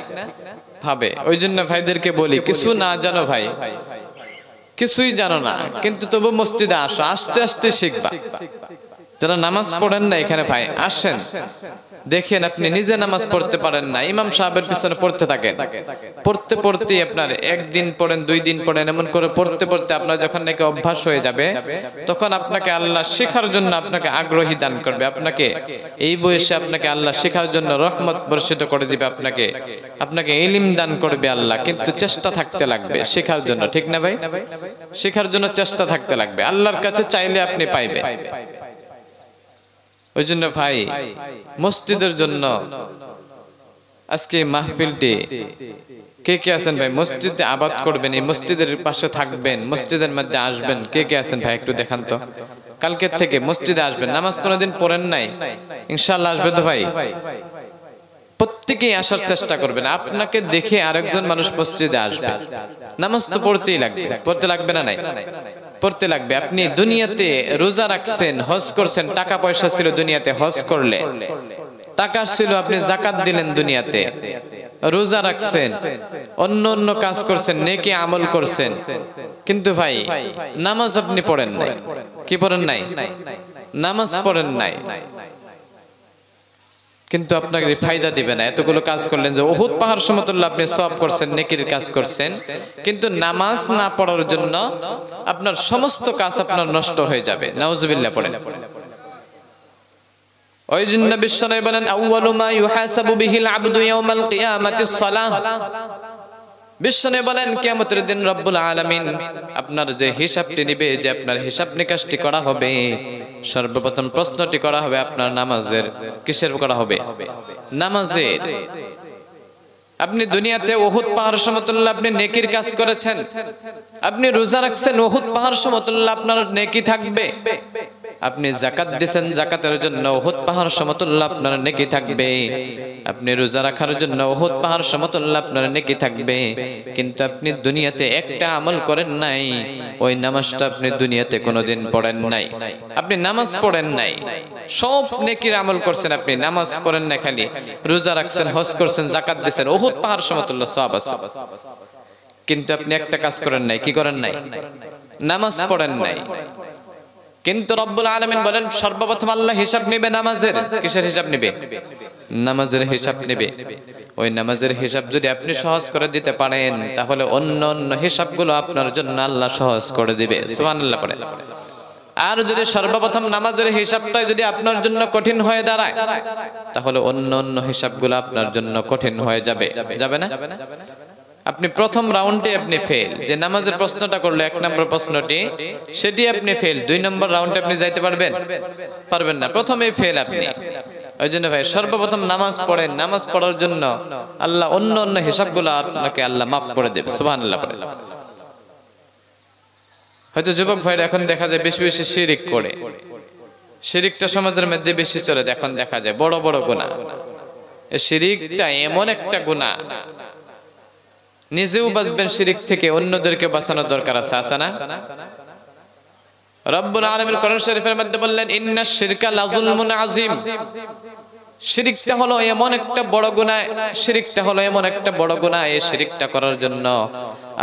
ভাবে। ওই জন্য ভাইদেরকে বলি, কিছু না জানো ভাই, কিছুই জানো না, কিন্তু তবু মসজিদে আসো, আস্তে আস্তে শিখবা। যারা নামাজ পড়েন না এখানে ভাই আসেন, দেখেন আপনি নিজে নামাজ পড়তে পারেন না, ইমাম সাহেবের পিছনে পড়তে থাকেন, পড়তে পড়তে আপনার একদিন পড়েন, 2 দিন পড়েন, এমন করে পড়তে পড়তে আপনার যখন নাকি অভ্যাস হয়ে যাবে, তখন আপনাকে আল্লাহ শেখার জন্য আপনাকে আগ্রহী দান করবে। আপনাকে এই বয়সে আপনাকে আল্লাহ শেখার জন্য রহমত বর্ষিত করে দিবে, আপনাকে ইলম দান করবে আল্লাহ। কিন্তু চেষ্টা থাকতে লাগবে শেখার জন্য, ঠিক না ভাই? শেখার জন্য চেষ্টা থাকতে লাগবে। আল্লাহর কাছে চাইলে আপনি পাইবেন। ওই জন্য ভাই মসজিদের জন্য আজকে মাহফিলটি, কে কে আছেন ভাই মসজিদে আবাদ করবেন, এই মসজিদের পাশে থাকবেন, মসজিদের মধ্যে আসবেন, কে কে আছেন ভাই একটু দেখান তো। কালকের থেকে মসজিদে আসবেন, নামাজ কোনোদিন পড়েন নাই, ইনশাআল্লাহ আসবে তো ভাই? প্রত্যেকেই আসার চেষ্টা করবেন। আপনাকে দেখে আরেকজন মানুষ মসজিদে আসবে। নামাজ তো পড়তেই লাগবে, পড়তে লাগবে না? নাই, পড়তে লাগবে। আপনি দুনিয়াতে রোজা রাখছেন, হজ করছেন, টাকা পয়সা ছিল দুনিয়াতে, হজ করলে টাকা ছিল, আপনি যাকাত দিলেন দুনিয়াতে, রোজা রাখছেন, অন্য অন্য কাজ করছেন, নেকি আমল করছেন, কিন্তু ভাই নামাজ আপনি পড়েন নাই। কি পড়েন নাই? নামাজ পড়েন নাই। কিন্তু আপনাকে ফায়দা দিবে না। এতগুলো কাজ করলেন, যে উহুদ পাহাড় সমতুল্য আপনি সওয়াব করছেন, নেকির কাজ করছেন, কিন্তু নামাজ না পড়ার জন্য আপনার সমস্ত কাজ আপনার নষ্ট হয়ে যাবে। নাউজুবিল্লাহ পড়েন। ওই জন্য বিশ্বনবী বলেন আউয়ালু মা ইউহাসাবু বিহিল আবদু ইয়াউমাল কিয়ামাতিস সালাহ। বিশ্বনবী বলেন কিয়ামতের দিন রব্বুল আলামিন আপনার যে হিসাবটি নেবে, যে আপনার হিসাব নিকাশটি করা হবে, সর্বপ্রথম প্রশ্নটি করা হবে আপনার নামাজের। কিসের করা হবে? নামাজের। আপনি দুনিয়াতে উহুদ পাহাড় সমতুল্য আপনি নেকির কাজ করেছেন, আপনি রোজা রাখছেন, উহুদ পাহাড় সমতুল্য আপনার নেকি থাকবে। আপনি যাকাত দিবেন, যাকাতের জন্য উহুদ পাহাড় সমতুল্য আপনার নেকি থাকবে। আপনি রোজা রাখার জন্য উহুদ পাহাড় সমতুল্য আপনার নেকি থাকবে। কিন্তু আপনি দুনিয়াতে একটা আমল করেন নাই, ওই নামাজটা আপনি দুনিয়াতে কোনোদিন পড়েন নাই। আপনি নামাজ পড়েন নাই, সব নেকির আমল করছেন, আপনি নামাজ পড়েন না, খালি রোজা রাখছেন, হজ করছেন, যাকাত দিবেন, উহুদ পাহাড় সমতুল্য সওয়াব আছে। কিন্তু আপনি একটা কাজ করেন নাই। কি করেন নাই? নামাজ পড়েন নাই। কিন্তু রব্বুল আলামিন বলেন সর্বপ্রথম আল্লাহ হিসাব নেবে নামাজের। কিসের হিসাব নেবে? নামাজের হিসাব নেবে। ওই নামাজের হিসাব যদি আপনি সহজ করে দিতে পারেন, তাহলে অন্য অন্য হিসাবগুলো আপনার জন্য আল্লাহ সহজ করে দিবে। সুবহানাল্লাহ পড়ে। আর যদি সর্বপ্রথম নামাজের হিসাবটা যদি আপনার জন্য কঠিন হয়ে দাঁড়ায়, তাহলে অন্য অন্য হিসাবগুলো আপনার জন্য কঠিন হয়ে যাবে। যাবে না? আপনি প্রথম রাউন্ডে আপনি ফেল, যে নামাজের প্রশ্নটা করলো 1 নম্বর প্রশ্নটি, সেটি আপনি ফেল। 2 নম্বর রাউন্ডে আপনি যাইতে পারবেন? পারবেন না, প্রথমেই ফেল আপনি। ওই জন্য ভাই সর্বপ্রথম নামাজ পড়েন। নামাজ পড়ার জন্য আল্লাহ অন্য অন্য হিসাবগুলো আপনাকে আল্লাহ মাফ করে দেবে। সুবহানাল্লাহ পড়ে। হয়তো যুবক ভাইরা এখন দেখা যায় বেশি বেশি শিরিক করে, শিরিকটা সমাজের মধ্যে বেশি চলে। এখন দেখা যায় বড় বড় গুনাহ। এই শিরিকটা এমন একটা গুনাহ, নিজেও বাঁচবেন শিরিক থেকে, অন্যদেরকে বাঁচানোর দরকার আছে। আছে না? রব্বুল আলামিন কোরআন শরীফের মধ্যে বললেন ইন্নাশ শিরকা লাযুলমুন আযীম। শিরিকটা হলো এমন একটা বড় গুনাহ, শিরিকটা হলো এমন একটা বড় গুনাহ, এই শিরিকটা করার জন্য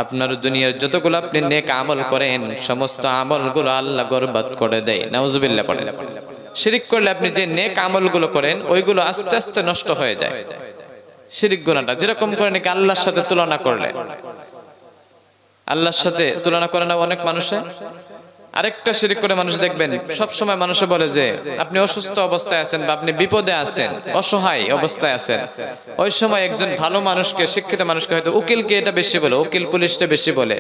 আপনার দুনিয়ার যতগুলো আপনি নেক আমল করেন, সমস্ত আমলগুলো আল্লাহ বরবাদ করে দেয়। নাউজুবিল্লাহ পড়েন। শিরিক করলে আপনি যে নেক আমলগুলো করেন, ওইগুলো আস্তে আস্তে নষ্ট হয়ে যায়। শিরিক গুনাহটা যেরকম করে নাকি আল্লাহর সাথে তুলনা করলে, আল্লাহর সাথে তুলনা করে না অনেক মানুষে। আরেকটা শিরিক করে মানুষ দেখবেন সব সময় মানুষে বলে যে আপনি অসুস্থ অবস্থায় আছেন বা আপনি বিপদে আছেন, অসহায় অবস্থায় আছেন। ওই সময় একজন ভালো মানুষকে, শিক্ষিত মানুষকে, হয়তো উকিলকে এটা বেশি বলে, উকিল পুলিশটা বেশি বলে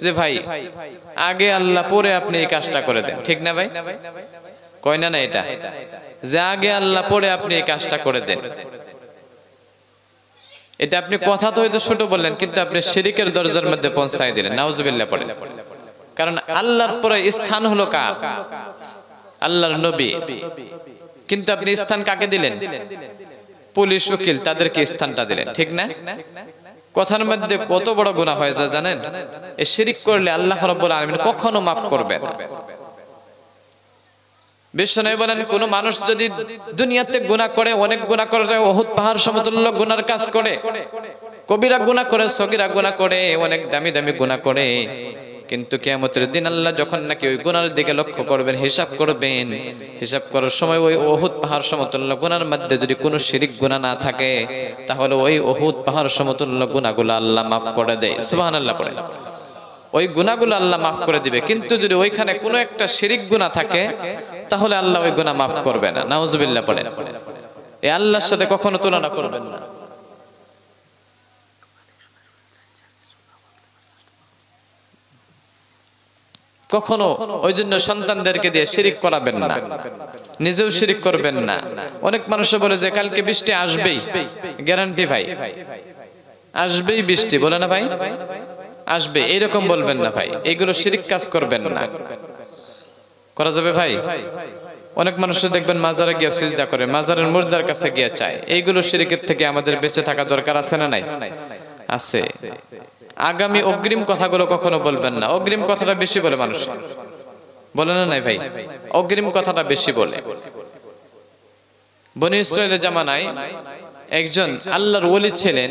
যে ভাই আগে আল্লাহ পরে আপনি এই কাজটা করে দেন। ঠিক না ভাই? কয় না? না, এটা যে আগে আল্লাহ পরে আপনি এই কাজটা করে দেন। এটা আপনি কথা তো হয়তো ছোট বললেন, কিন্তু আপনি শিরিকের দরজার মধ্যে পৌঁছায় দিলেন। নাউজুবিল্লাহ পড়েন। কারণ আল্লাহর পরে স্থান হলো কার? আল্লাহর নবী। কিন্তু আপনি স্থান কাকে দিলেন? পুলিশ, উকিল, তাদেরকে স্থানটা দিলেন। ঠিক না? কথার মধ্যে কত বড় গুনাহ হয়ে যায় জানেন? এই শিরিক করলে আল্লাহ রাব্বুল আলামিন কখনো মাফ করবেন না। বিশ্বনবী বলেন কোন মানুষ যদি দুনিয়াতে গুনাহ করে, অনেক গুনাহ করে, উহুদ পাহাড় সমতুল্য গুনার কাজ করে, কবিরা গুনাহ করে, সগীরা গুনাহ করে, অনেক দামি দামি গুনাহ করে, কিন্তু কিয়ামতের দিন আল্লাহ যখন নাকি ওই গুনার দিকে লক্ষ্য করবেন, হিসাব করবেন, হিসাব করার সময় ওই উহুদ পাহাড় সমতুল্য গুনার মধ্যে যদি কোনো শিরিক গুনাহ না থাকে, তাহলে ওই উহুদ পাহাড় সমতুল্য গুনাহগুলো আল্লাহ মাফ করে দেয়। সুবহানাল্লাহ পড়েন। ওই গুনাহগুলো আল্লাহ মাফ করে দিবে। কিন্তু যদি ওইখানে কোনো একটা শিরিক গুনাহ থাকে, তাহলে আল্লাহ ওই গুনাহ মাফ করবে না। নাউজুবিল্লাহ পড়েন। এই আল্লাহর সাথে কখনো তুলনা করবেন না। কখনো ওই জন্য সন্তানদেরকে দিয়ে শিরিক করাবেন না, নিজেও শিরিক করবেন না। অনেক মানুষ বলে যে কালকে বৃষ্টি আসবেই, গ্যারান্টি ভাই, আসবেই বৃষ্টি, বলে না ভাই? আসবে, এইরকম বলবেন না ভাই। এইগুলো শিরিক কাজ করবেন না। করা যাবে ভাই? অনেক মানুষ দেখবেন মাজারে গিয়ে সিজদা করে, মাজারের মুর্দার কাছে গিয়ে চায়। এইগুলো শিরিকের থেকে আমাদের বেঁচে থাকা দরকার আছে না নাই? আছে। আগামী অগ্রিম কথাগুলো কখনো বলবেন না। অগ্রিম কথাটা বেশি বলে মানুষ, বলে না নাই ভাই? অগ্রিম কথাটা বেশি বলে। বনি ইসরাইলের জামানায় একজন আল্লাহর ওলি ছিলেন,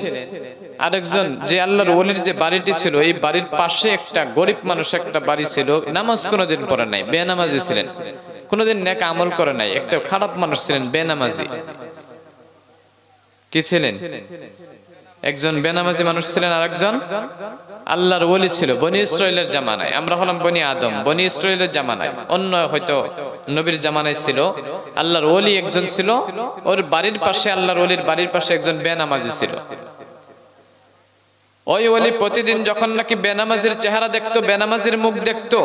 আরেকজন যে আল্লাহর ওলির যে বাড়িটি ছিল, এই বাড়ির পাশে একটা গরিব মানুষ একটা বাড়ি ছিল, নামাজ কোনোদিন পড়ে নাই, বেনামাজি ছিলেন, কোনোদিন নেক আমল করে নাই, একটা খারাপ মানুষ ছিলেন, বেনামাজি। কি ছিলেন? একজন বেনামাজি মানুষ ছিলেন, আল্লাহর ওলি ছিল বনি ইসরাইলের জামানায়, আমরা হলাম বনি আদম, বনি ইসরাইলের জামানায়, অন্য হয়তো নবীর জামানায় ছিল। আল্লাহর ওলি একজন ছিল, ওর বাড়ির পাশে, আল্লাহর ওলির বাড়ির পাশে একজন বেনামাজি ছিল। ওই ওলি প্রতিদিন যখন নাকি বেনামাজির চেহারা দেখতো, বেনামাজির মুখ দেখতো,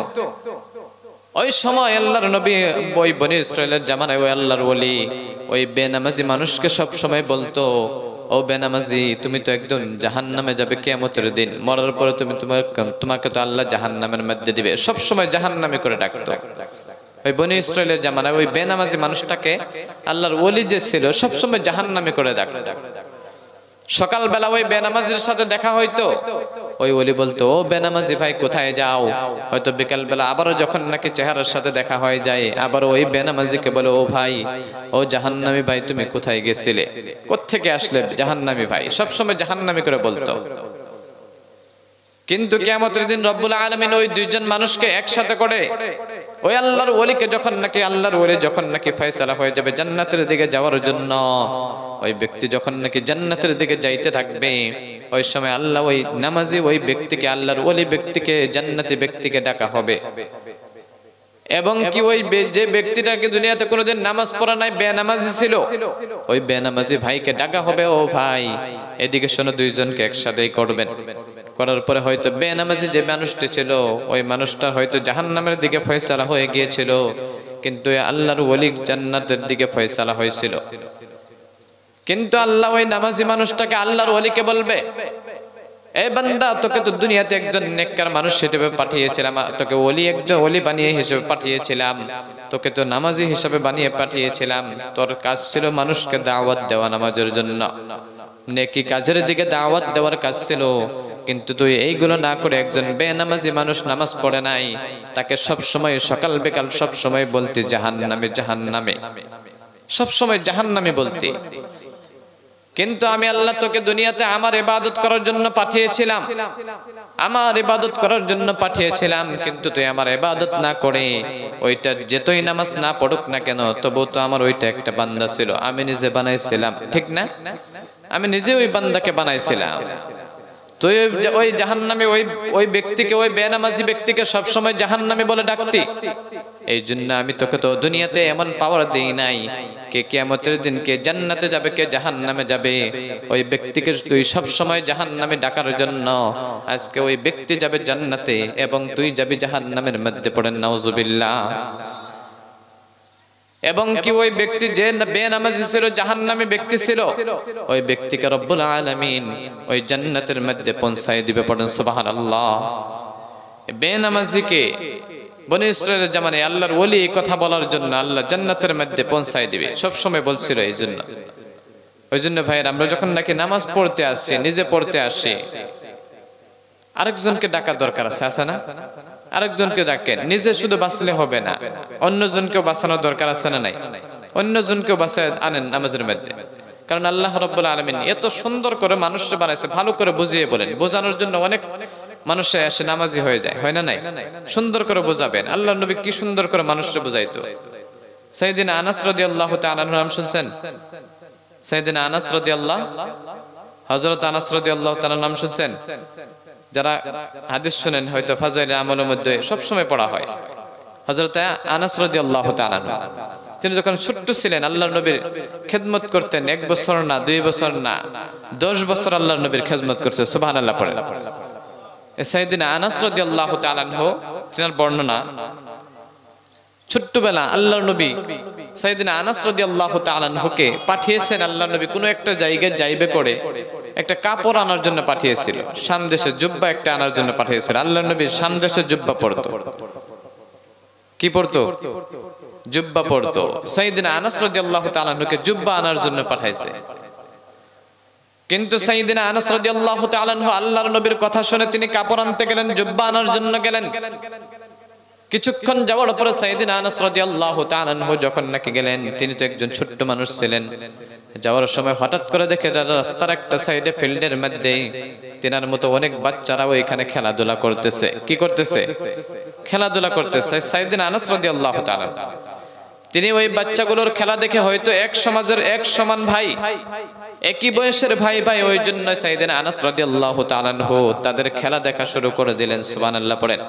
ওই সময় আল্লাহর নবী ওই বনি ইসরাইলের জামানায় ওই আল্লাহর ওলি ওই বেনামাজি মানুষকে সব সময় বলতো, ও বেনামাজি, তুমি তো একদম জাহান্নামে যাবে কিয়ামতের দিন, মরার পরে তোমাকে তো আল্লাহ জাহান্নামের মধ্যে দিবে। সব সময় জাহান্নামে করে ডাকতো। ওই বনি ইসরাইলের জামানায় ওই বেনামাজি মানুষটাকে আল্লাহর ওলি যে ছিল সব সময় জাহান্নামে করে ডাকতো। সকালবেলা ওই বেনামাজির সাথে দেখা হইতো, ওই ওলি বলতো, ও বেনামাজি ভাই কোথায় যাও? হয়তো বিকালবেলা আবারও যখন নাকি চেহারার সাথে দেখা হয়ে যায়, আবারও ওই বেনামাজিকে বলে, ও ভাই, ও জাহান্নামী ভাই, তুমি কোথায় গেছিলে, কোত্থেকে আসলে জাহান্নামী ভাই, সবসময় জাহান্নামী করে বলতো। কিন্তু কিয়ামতের দিন রব্বুল আলামিন ওই দুইজন মানুষকে একসাথে করে ওই আল্লাহর ওলিকে যখন নাকি ফয়সালা হয়ে যাবে জান্নাতের দিকে যাওয়ার জন্য, ওই ব্যক্তি যখন নাকি জান্নাতের দিকে যাইতে থাকবে, ওই সময় আল্লাহ ওই নামাজি ওই ব্যক্তিকে, আল্লাহর ওলি ব্যক্তিকে, জান্নাতি ব্যক্তিকে ডাকা হবে। এবং কি ওই যে ব্যক্তিটাকে দুনিয়াতে কোনোদিন নামাজ পড়া নাই, বেনামাজি ছিল, ওই বেনামাজি ভাইকে ডাকা হবে, ও ভাই এদিকে শোনো, দুইজনকে একসাথেই করবেন। করার পরে হয়তো বেনামাজি যে মানুষটি ছিল, ওই মানুষটার হয়তো জাহান্নামের দিকে ফয়সালা হয়ে গিয়েছিল, কিন্তু আল্লাহর ওলি জান্নাতের দিকে ফয়সালা হয়েছিল। কিন্তু আল্লাহ ওই নামাজি মানুষটাকে আল্লাহর ওলিকে বলবে, এই বান্দা, তোকে তো দুনিয়াতে একজন নেককার মানুষ হিসেবে পাঠিয়েছিলাম, তোকে একজন ওলি বানিয়ে হিসেবে পাঠিয়েছিলাম, তোকে তো নামাজি হিসেবে বানিয়ে পাঠিয়েছিলাম, তোর কাজ ছিল মানুষকে দাওয়াত দেওয়া নামাজের জন্য, নেকি কাজের দিকে দাওয়াত দেওয়ার কাজ ছিল। কিন্তু তুই এইগুলো না করে একজন বেনামাজি মানুষ নামাজ পড়ে নাই, তাকে সব সময় সকাল বিকাল সব সময় বলতি জাহান্নামে, জাহান্নামে, সব সময় জাহান্নামে বলতি। কিন্তু আমি আল্লাহ তোকে দুনিয়াতে আমার ইবাদত করার জন্য পাঠিয়েছিলাম, আমার ইবাদত করার জন্য পাঠিয়েছিলাম, কিন্তু তুই আমার ইবাদত না করে ওইটা যেতই নামাজ না পড়ুক না কেন, তবু তো আমার ওইটা একটা বান্দা ছিল, আমি নিজে বানাইছিলাম, ঠিক না? আমি নিজে ওই বান্দাকে বানাইছিলাম। তুই ওই জাহান্নামে ওই ব্যক্তিকে, ওই বেনামাজি ব্যক্তিকে সবসময় জাহান্নামে বলে ডাকতি। এই জন্য আমি তোকে তো দুনিয়াতে এমন পাওয়ার দিই নাই, কে কিয়ামতের দিন কে জান্নাতে যাবে, কে জাহান্নামে যাবে, ওই ব্যক্তিকে তুই সবসময় জাহান্নামে ডাকার জন্য আজকে ওই ব্যক্তি যাবে জান্নাতে এবং তুই যাবি জাহান্নামের মধ্যে। পড়েন নাউজুবিল্লাহ। এবং কি ওই ব্যক্তি যে বেনামাজি ছিল, জাহান্নামী ব্যক্তি ছিল, ওই ব্যক্তিকে রব্বুল আলামিন ওই জান্নাতের মধ্যে পৌঁছায় দিবে। পড়েন সুবহানাল্লাহ। বেনামাজিকে বনি ইসরাইলের জামানায় আল্লাহর ওলি এই কথা বলার জন্য আল্লাহ জান্নাতের মধ্যে পৌঁছায় দিবে, সব সময় বলছিল। এই জন্য ওই জন্য ভাইয়ের, আমরা যখন নাকি নামাজ পড়তে আসছি, নিজে পড়তে আসি, আরেকজনকে ডাকার দরকার আছে, আছে না? আরেকজনকে ডাকেন। নিজে শুধু বাঁচলে হবে না, অন্যজনকেও বাঁচানোর দরকার আছে না নাই? অন্যজনকেও বাঁচায় আনেন নামাজের মধ্যে। কারণ আল্লাহ রাব্বুল আলামিন এত সুন্দর করে মানুষকে বানাইছে, ভালো করে বুঝিয়ে বলেন। বোঝানোর জন্য অনেক মানুষে এসে নামাজি হয়ে যায়, হয় না নাই? সুন্দর করে বোঝাবেন। আল্লাহর নবী কি সুন্দর করে মানুষকে বুঝাইতো। সাইয়েদিনা আনাস রাদিয়াল্লাহু তাআলা আনহু নাম শুনছেন? সাইয়েদিনা আনাস রাদিয়াল্লাহু, হযরত আনাস রাদিয়াল্লাহু তাআলা নাম শুনছেন? যারা হাদিস শুনেন হয়তো ফাজাইলে আমলের মধ্যে সব সময় পড়া হয়। হযরত আনাস রাদিয়াল্লাহু তাআলা আনহু, তিনি যখন ছোট্ট ছিলেন আল্লাহর নবীর খেদমত করতেন। 1 বছর না, 2 বছর না, 10 বছর আল্লাহর নবীর খেদমত করছে। সুবহানাল্লাহ পড়েন। সাইয়েদিনা আনাস রাদিয়াল্লাহু তাআলা আনহু তিনার বর্ণনা, ছোট্টবেলা আল্লাহর নবী সাইয়েদিনা আনাস রাদিয়াল্লাহু তাআলা আনহুকে পাঠিয়েছেন। আল্লাহর নবী কোনো একটা জায়গায় যাইবে করে একটা কাপড় আনার জন্য পাঠিয়েছিল, শাম দেশের জুব্বা একটা আনার জন্য পাঠিয়েছিল। আল্লাহর নবী শাম দেশের জুব্বা পরতো। কি পরতো? জুব্বা পরতো। সাইয়েদিনা আনাস রাদিয়াল্লাহু তাআলা আনহুকে জুব্বা আনার জন্য পাঠাইছে। কিন্তু সাইয়েদিনা আনাস রাদিয়াল্লাহু তাআলা আনহু আল্লাহর নবীর কথা শুনে তিনি কাপড় আনতে গেলেন, জুব্বা আনার জন্য গেলেন। কিছুক্ষণ যাওয়ার পরে সাইয়েদিনা আনাস রাদিয়াল্লাহু তাআলা আনহু যখন নাকি গেলেন, তিনি তো একজন ছোট্ট মানুষ ছিলেন। যাওয়ার সময় হঠাৎ করে দেখে রাস্তার একটা সাইডে ফিল্ডের মধ্যে তিনার মতো অনেক বাচ্চারা ওইখানে খেলাধুলা করতেছে। কি করতেছে? খেলাধুলা করতেছে। সাইয়েদিনা আনাস রাদিয়াল্লাহু তাআলা তিনি ওই বাচ্চাগুলোর খেলা দেখে হয়তো এক সমাজের এক সমান ভাই, একই বয়সের ভাই ভাই, ওই জন্য সাইয়েদনা আনাস রাদিয়াল্লাহু তাআলা আনহু তাদের খেলা দেখা শুরু করে দিলেন। সুবহানাল্লাহ পড়েন।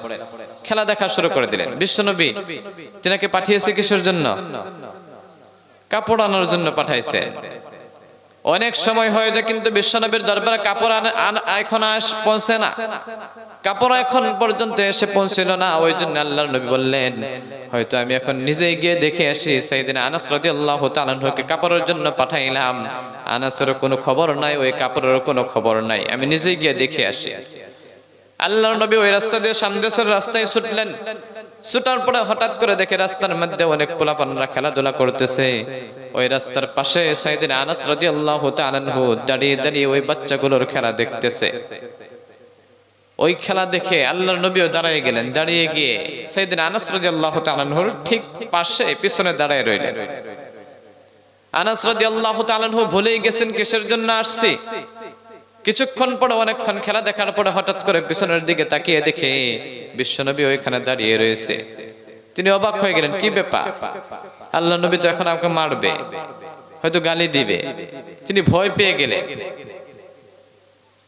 খেলা দেখা শুরু করে দিলেন। বিশ্বনবী তিনাকে পাঠিয়েছে কিসের জন্য? কাপড় আনার জন্য পাঠাইছে। অনেক সময় হয়ে যায় কিন্তু বিশ্বনবীর দরবারে কাপড় এখন পৌঁছে না, কাপড় এখন পর্যন্ত এসে পৌঁছিল না। ওই জন্য আল্লাহর নবী বললেন, হয়তো আমি এখন নিজেই গিয়ে দেখে আসি। সাইয়েদনা আনাস রাদিয়াল্লাহু তাআলা আনহুকে কাপড়ের জন্য পাঠাইলাম। আনাসের কোনো খবর নাই, ওই কাপড়ের কোনো খবর নাই, আমি নিজেই গিয়ে দেখে আসি। আল্লাহর নবী ওই রাস্তা দিয়ে সামদেশের রাস্তায় ছুটলেন। ছুটার পরে হঠাৎ করে দেখে রাস্তার মধ্যে অনেক পোলাপানরা খেলাধুলা করতেছে। ওই রাস্তার পাশে সাইয়েদনা আনাস রাদিয়াল্লাহু তাআলা আনহু দাঁড়িয়ে দাঁড়িয়ে ওই বাচ্চাগুলোর খেলা দেখতেছে। ওই খেলা দেখে আল্লাহর নবীও দাঁড়িয়ে গেলেন। দাঁড়িয়ে গিয়ে সাইয়েদনা আনাস রাদিয়াল্লাহু তাআলা আনহুর ঠিক পাশে পিছনে দাঁড়িয়ে রইলেন। আনাস রাদিয়াল্লাহু তাআলা আনহু ভুলেই গেছেন কিসের জন্য আসছে। কিছুক্ষণ পরে, অনেকক্ষণ খেলা দেখার পরে হঠাৎ করে পিছনের দিকে তাকিয়ে দেখে বিশ্বনবী ওইখানে দাঁড়িয়ে রয়েছে। তিনি অবাক হয়ে গেলেন, কি ব্যাপার? আল্লাহ নবী তো এখন আমাকে মারবে, হয়তো গালি দিবে। তিনি ভয় পেয়ে গেলেন।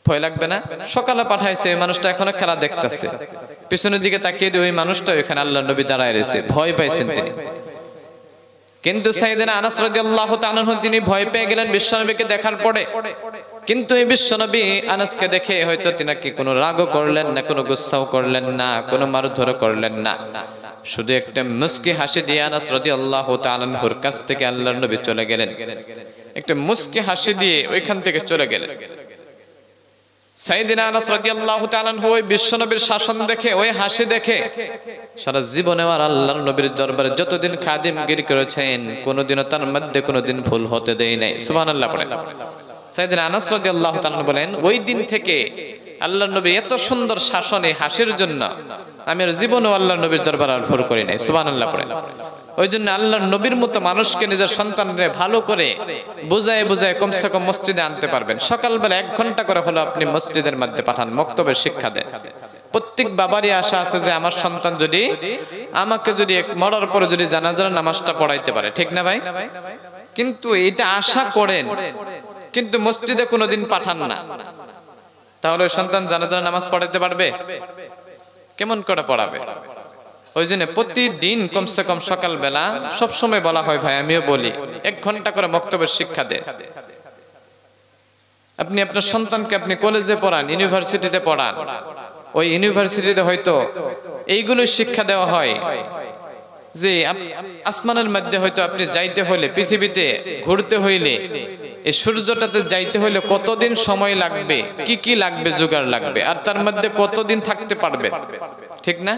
ভয় লাগবে না? সকালে পাঠাইছে, ওই মানুষটা এখনো খেলা দেখতেছে। পিছনের দিকে তাকিয়ে দিয়ে ওই মানুষটা ওইখানে আল্লাহ নবী দাঁড়ায় রয়েছে। ভয় পাইছেন তিনি। কিন্তু সাইয়েদনা আনাস রাদিয়াল্লাহু তাআলা আনহু তিনি ভয় পেয়ে গেলেন বিশ্বনবীকে দেখার পরে। কিন্তু এই বিশ্বনবী আনাসকে দেখে হয়তো তিনাকে কোনো রাগও করলেন না, কোনো গুসাও করলেন না, কোনো মারধরও করলেন না। শুধু একটা মুস্কি হাসি দিয়ে আনাস রাদিয়াল্লাহু তাআলা আনহুর কাছ থেকে আল্লাহর নবী চলে গেলেন। একটা মুস্কি হাসি দিয়ে ওইখান থেকে চলে গেলেন। সাইয়েদনা আনাস রাদিয়াল্লাহু তাআলা আনহু ওই বিশ্বনবীর শাসন দেখে, ওই হাসি দেখে সারা জীবনে আর আল্লাহর নবীর দরবারে যতদিন খাদিমগিরি করেছেন কোনোদিনও তার মধ্যে কোনোদিন ভুল হতে দেয় নাই। সুবহানাল্লাহ পড়েন। সাইয়েদনা আনাস রাদিয়াল্লাহু তাআলা বলেন, ওই দিন থেকে আল্লাহর নবী এত সুন্দর শাসনে হাসির জন্য আমি আর জীবনেও আল্লাহর নবীর দরবারে আর ভুল করি নাই। সুবহানাল্লাহ পড়েন। ওই জন্য আল্লাহর নবীর মতো মানুষকে নিজের সন্তানদের ভালো করে বুঝায় বুঝায় কমসে কম মসজিদে আনতে পারবেন। সকালবেলা 1 ঘন্টা করে হলো আপনি মসজিদের মধ্যে পাঠান, মক্তবের শিক্ষা দেন। প্রত্যেক বাবারই আশা আছে যে আমার সন্তান যদি আমাকে যদি মরার পরে যদি জানাজার নামাজটা পড়াইতে পারে, ঠিক না ভাই? কিন্তু এটা আশা করেন, কিন্তু মসজিদে কোনোদিন পাঠান না, তাহলে ওই সন্তান জানাজার নামাজ পড়াইতে পারবে? কেমন করে পড়াবে? ওই জন্য প্রতিদিন কমসে কম সকালবেলা সবসময় বলা হয়, ভাই আমিও বলি, 1 ঘন্টা করে মক্তবের শিক্ষা দেন। আপনি আপনার সন্তানকে আপনি কলেজে পড়ান, ইউনিভার্সিটিতে পড়ান, ওই ইউনিভার্সিটিতে হয়তো এইগুলো শিক্ষা দেওয়া হয় যে আসমানের মধ্যে হয়তো আপনি যাইতে হলে, পৃথিবীতে ঘুরতে হইলে, এই সূর্যটাতে যাইতে হলে কতদিন সময় লাগবে, কি কি লাগবে, জোগাড় লাগবে, আর তার মধ্যে কতদিন থাকতে পারবে, ঠিক না?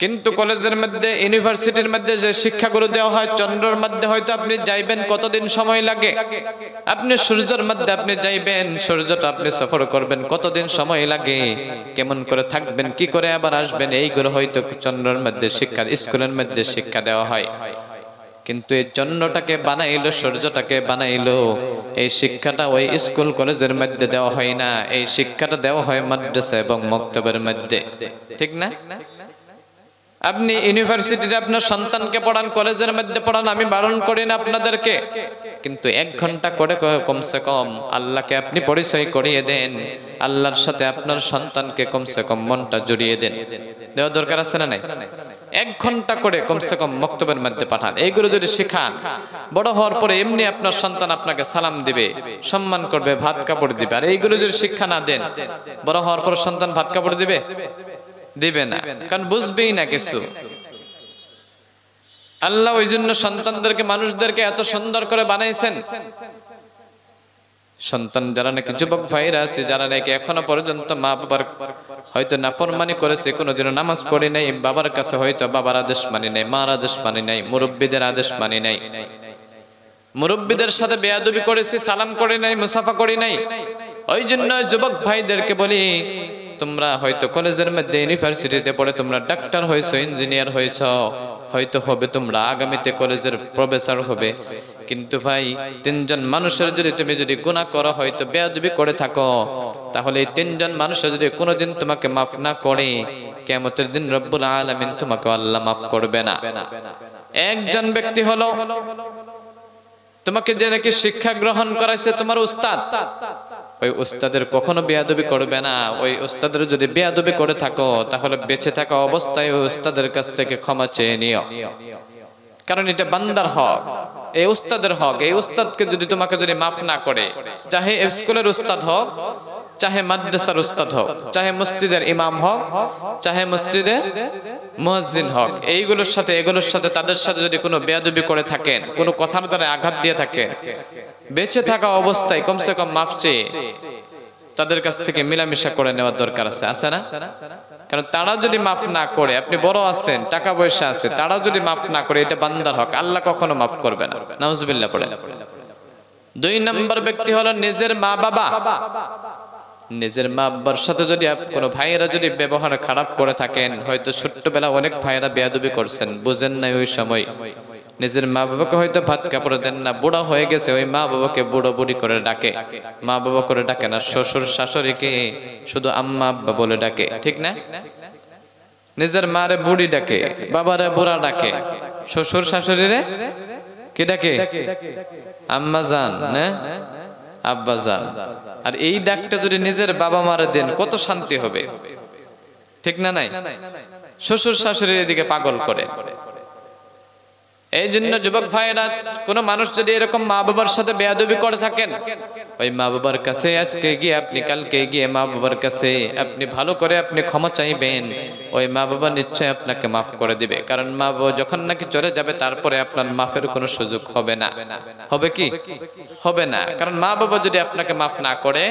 কিন্তু কলেজের মধ্যে, ইউনিভার্সিটির মধ্যে যে শিক্ষাগুলো দেওয়া হয়, চন্দ্রের মধ্যে হয়তো আপনি যাইবেন, কতদিন সময় লাগে। আপনি সূর্যের মধ্যে আপনি যাইবেন, সূর্যটা আপনি সফর করবেন, কতদিন সময় লাগে, কেমন করে থাকবেন, কি করে আবার আসবেন, এইগুলো হয়তো চন্দ্রের মধ্যে শিক্ষা, স্কুলের মধ্যে শিক্ষা দেওয়া হয়। কিন্তু এই চন্দ্রটাকে বানাইলো, সূর্যটাকে বানাইলো, এই শিক্ষাটা ওই স্কুল কলেজের মধ্যে দেওয়া হয় না, এই শিক্ষাটা দেওয়া হয় মাদ্রাসা এবং মক্তবের মধ্যে, ঠিক না? আপনি ইউনিভার্সিটিতে আপনার সন্তানকে পড়ান, কলেজের মধ্যে পড়ান, আমি বারণ করি না আপনাদেরকে, কিন্তু 1 ঘন্টা করে কমসে কম আল্লাহকে আপনি পরিচয় করিয়ে দেন, আল্লাহর সাথে আপনার সন্তানকে কমসে কম মনটা জড়িয়ে দেন। দেওয়া দরকার আছে না নাই? 1 ঘন্টা করে কমসে কম মক্তবের মধ্যে পাঠান। এইগুলো যদি শিখান, বড় হওয়ার পরে এমনি আপনার সন্তান আপনাকে সালাম দিবে, সম্মান করবে, ভাত কাপড় দিবে। আর এইগুলো যদি শিক্ষা না দেন, বড় হওয়ার পর সন্তান ভাত কাপড় দিবে? দিবে না, কারণ বুঝবেই না কিছু। আল্লাহ ওই জন্য সন্তানদেরকে, মানুষদেরকে এত সুন্দর করে বানাইছেন। সন্তান যারা নাকি যুবক ভাইরা আছে, যারা নাকি এখনো পর্যন্ত মা বাবার হয়তো নাফরমানি করেছে, কোনোদিনও নামাজ পড়ে নাই, বাবার কাছে হয়তো বাবার আদেশ মানি নাই, মার আদেশ মানি নাই, মুরব্বীদের আদেশ মানি নাই, মুরব্বীদের সাথে বেয়াদবি করেছি, সালাম করে নাই, মুসাফা করি নাই। ওই জন্য যুবক ভাইদেরকে বলি, তোমরা হয়তো কলেজের মধ্যে, ইউনিভার্সিটিতে পড়ে তোমরা ডাক্তার হয়েছো, ইঞ্জিনিয়ার হয়েছ, হয়তো হবে তোমরা আগামীতে কলেজের প্রফেসর হবে, কিন্তু ভাই 3 জন মানুষের যদি তুমি গুনাহ করো, হয়তো বেয়াদবি করে থাকো, তাহলে এই 3 জন মানুষের যদি কোনোদিন তোমাকে মাফ না করে, কিয়ামতের দিন রব্বুল আলামিন তোমাকে আল্লাহ মাফ করবে না। একজন ব্যক্তি হলো তোমাকে যে নাকি শিক্ষা গ্রহণ করাইছে তোমার উস্তাদ, ওই উস্তাদের কখনো বেয়াদবি করবে না। ওই উস্তাদের যদি বেয়াদবি করে থাকো তাহলে বেঁচে থাকা অবস্থায় ওই উস্তাদের কাছ থেকে ক্ষমা চেয়ে নিও, কারণ এটা বান্দার হক, এই উস্তাদের হক। এই উস্তাদকে যদি তোমাকে যদি মাফ না করে, চাহে স্কুলের উস্তাদ হোক, চাহে মাদ্রাসার উস্তাদ হোক, চাহে মসজিদের ইমাম হোক, চাহে মসজিদের মুয়াজ্জিন হোক, এইগুলোর সাথে এগুলোর সাথে তাদের সাথে যদি কোনো বেয়াদবি করে থাকেন, কোনো কথার দ্বারা আঘাত দিয়ে থাকেন, বেঁচে থাকা অবস্থায় কমসে কম মাফ চেয়ে তাদের কাছ থেকে মিলামিশা করে নেওয়ার দরকার আছে, আছে না? কারণ তারা যদি মাফ না করে, আপনি বড় আছেন, টাকা পয়সা আছে, তারা যদি মাফ না করে, এটা বান্দার হক, আল্লাহ কখনো মাফ করবে না। নাউজুবিল্লাহ পড়ে। 2 নম্বর ব্যক্তি হলো নিজের মা বাবা। নিজের মা বাবার সাথে যদি কোনো ভাইয়েরা যদি ব্যবহার খারাপ করে থাকেন, হয়তো ছোট্টবেলা অনেক ভাইয়েরা বেয়াদবি করছেন, বুঝেন নাই ওই সময়, নিজের মা বাবাকে হয়তো ভাত কাপড় দেন না, বুড়া হয়ে গেছে, ওই মা বাবাকে বুড়ো বুড়ি করে ডাকে, মা বাবা করে ডাকে না, শ্বশুর শাশুড়িকে শুধু আম্মা আব্বা বলে ডাকে, ঠিক না? নিজের মারে বুড়ি ডাকে, বাবারে বুড়া ডাকে, শ্বশুর শাশুড়িরে কি ডাকে? আম্মা জান, না আব্বা জান। আর এই ডাকটা যদি নিজের বাবা মারে দেন, কত শান্তি হবে, ঠিক না? নাই, শ্বশুর শাশুড়ির এদিকে পাগল করে। এই জন্য যুবক ভাইরা, কোন মানুষ যদি এরকম মা বাবার সাথে বেয়াদবি করে থাকেন, ওই মা বাবার কাছে আজকে গিয়ে আপনি, কালকে গিয়ে মা বাবার কাছে আপনি ভালো করে আপনি ক্ষমা চাইবেন, ওই মা বাবা নিশ্চয় আপনাকে মাফ করে দিবে। কারণ মা বাবা যখন নাকি চলে যাবে, তারপরে আপনার মাফের কোনো সুযোগ হবে না। হবে কি? হবে না। কারণ মা বাবা যদি আপনাকে মাফ না করে,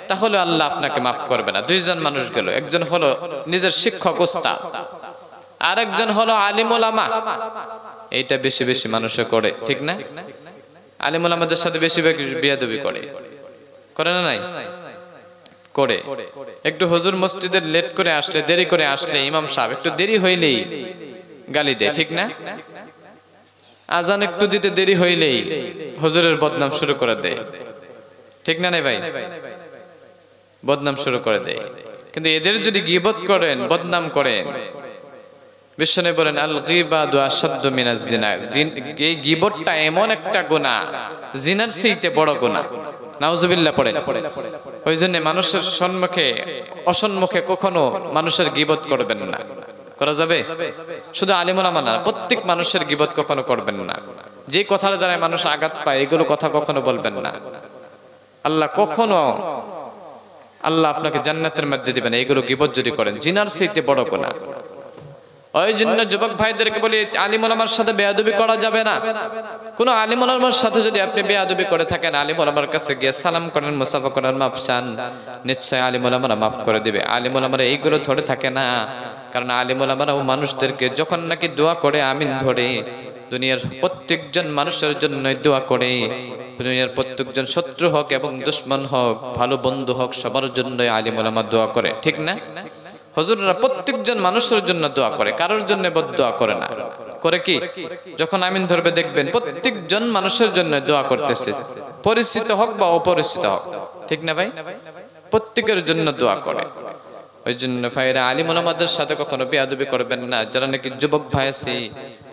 তাহলে আল্লাহ আপনাকে মাফ করবে না। 2 জন মানুষ গেল, একজন হলো নিজের শিক্ষক উস্তাদ, আর একজন হলো আলিম উলামা। এইটা বেশি বেশি মানুষে করে, ঠিক না? আলিম উলামাদের সাথে বেশি বেয়াদবি করে, করে না? নাই করে। একটু হুজুর মসজিদের লেট করে আসলে, দেরি করে আসলে, ইমাম সাহেব একটু দেরি হইলেই গালি দেয়, ঠিক না? আজান একটু দিতে দেরি হইলেই হুজুরের বদনাম শুরু করে দেয়, ঠিক না? নাই ভাই, বদনাম শুরু করে দেয়। কিন্তু এদের যদি গীবত করেন, বদনাম করেন, বিশ্বনবী বলেন আল গীবাতু আশাদ্দু মিনাজ জিনা। এই গীবতটা এমন একটা গুনাহ, জিনার চেয়ে বড় গুনাহ। নাউজুবিল্লাহ পড়েন। ওই জন্য মানুষের সম্মুখে অসম্মুখে কখনো মানুষের গীবত করবেন না। করা যাবে? শুধু আলিম উলামা না, প্রত্যেক মানুষের গীবত কখনো করবেন না। যে কথার দ্বারা মানুষ আঘাত পায়, এগুলো কথা কখনো বলবেন না। আল্লাহ কখনো, আল্লাহ আপনাকে জান্নাতের মধ্যে দিবেন এইগুলো গীবত যদি করেন, জিনার চেয়ে বড় গুনাহ। ওই জন্য যুবক ভাইদেরকে বলি, আলিম উলামার সাথে বেয়াদবি করা যাবে না। কোন আলিম উলামার সাথে যদি আপনি বেয়াদবি করে থাকেন, আলিম উলামার কাছে গিয়ে সালাম করেন, মুসাফা করেন, মাফ চান, নিশ্চয় আলিম উলামারা মাফ করে দিবে। আলিম উলামারা এইগুলো ধরে থাকে না, কারণ আলিম উলামারা ও মানুষদেরকে যখন নাকি দোয়া করে আমিন ধরে, দুনিয়ার প্রত্যেকজন মানুষের জন্য দোয়া করে, দুনিয়ার প্রত্যেকজন শত্রু হোক এবং দুশ্মন হোক, ভালো বন্ধু হোক, সবার জন্য আলিম উলামা দোয়া করে, ঠিক না? হুজুররা প্রত্যেকজন মানুষের জন্য দোয়া করে, কারোর জন্য বদদোয়া করে না। করে কি? যখন আমিন ধরবে দেখবেন প্রত্যেকজন মানুষের জন্য দোয়া করতেছে, পরিচিত হোক বা অপরিচিত হোক, ঠিক না ভাই? প্রত্যেকের জন্য দোয়া করে। ওই জন্য ভাইরা, আলিম উলামাদের সাথে কখনো বেয়াদবি করবেন না। যারা নাকি যুবক ভাই আছে,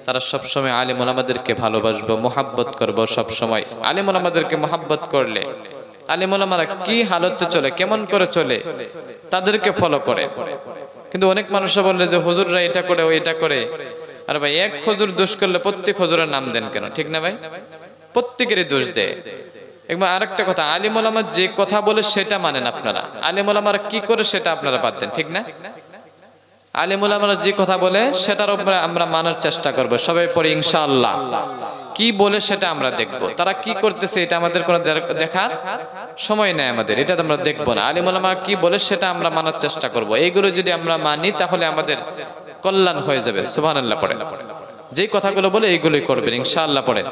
তারা সবসময় আলিম উলামাদেরকে ভালোবাসবো, মোহাব্বত করবো সবসময়। আলিম উলামাদেরকে মোহাব্বত করলে, আলিম উলামারা কি হালতে চলে, কেমন করে চলে, তাদেরকে ফলো করে। কিন্তু অনেক মানুষ বললে যে হুজুররা এটা করে, ওইটা করে। আর ভাই, এক হুজুর দোষ করলে প্রত্যেক হুজুরের নাম দেন কেন, ঠিক না ভাই? প্রত্যেকেরই দোষ দেয়। একবার আরেকটা কথা, আলিম উলামা যে কথা বলে সেটা মানেন আপনারা, আলিম উলামারা কি করে সেটা আপনারা বাদ দেন, ঠিক না? আলিম উলামারা যে কথা বলে সেটার উপরে আমরা মানার চেষ্টা করব, সবাই পরে ইনশাআল্লাহ। কি বলে সেটা আমরা দেখব, তারা কি করতেছে এটা আমাদের কোনো দেখার সময় নেই আমাদের, এটা আমরা দেখবো না। আলিম উলামা কি বলে সেটা আমরা মানার চেষ্টা করব। এইগুলো যদি আমরা মানি, তাহলে আমাদের কল্যাণ হয়ে যাবে। সুবহানাল্লাহ পড়েন। যেই কথাগুলো বলে এইগুলোই করবেন ইনশাআল্লাহ পড়েন।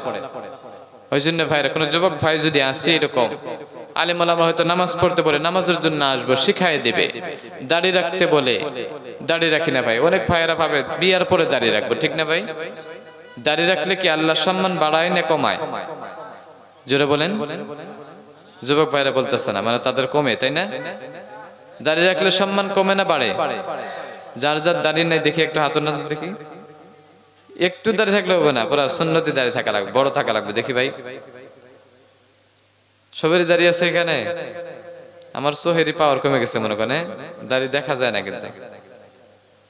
ওই জন্য ভাইরা, কোনো যুবক ভাই যদি আসে এরকম, আলিম উলামা হয়তো নামাজ পড়তে বলে, নামাজের জন্য আসবো, শিখাই দিবে। দাড়ি রাখতে বলে, দাড়ি রাখি না ভাই। অনেক ভাইয়েরা ভাবে বিয়ার পরে দাড়ি রাখবো, ঠিক না ভাই? দাড়ি রাখলে কি আল্লাহ সম্মান বাড়ায় না কমায়? জোরে বলেন। যুবক ভাইরা বলতেছে না, মানে তাদের কমে, তাই না? দাড়ি রাখলে সম্মান কমে না বাড়ে? যার যার দাড়ি নাই দেখি একটু হাত না দেখি, একটু দাড়ি থাকলে হবে না, পুরো সুন্নতি দাড়ি থাকা লাগবে, বড় থাকা লাগবে। দেখি ভাই সবেরই দাড়ি আছে এখানে? আমার সোহেরি পাওয়ার কমে গেছে মনে করেন, দাড়ি দেখা যায় না কিন্তু।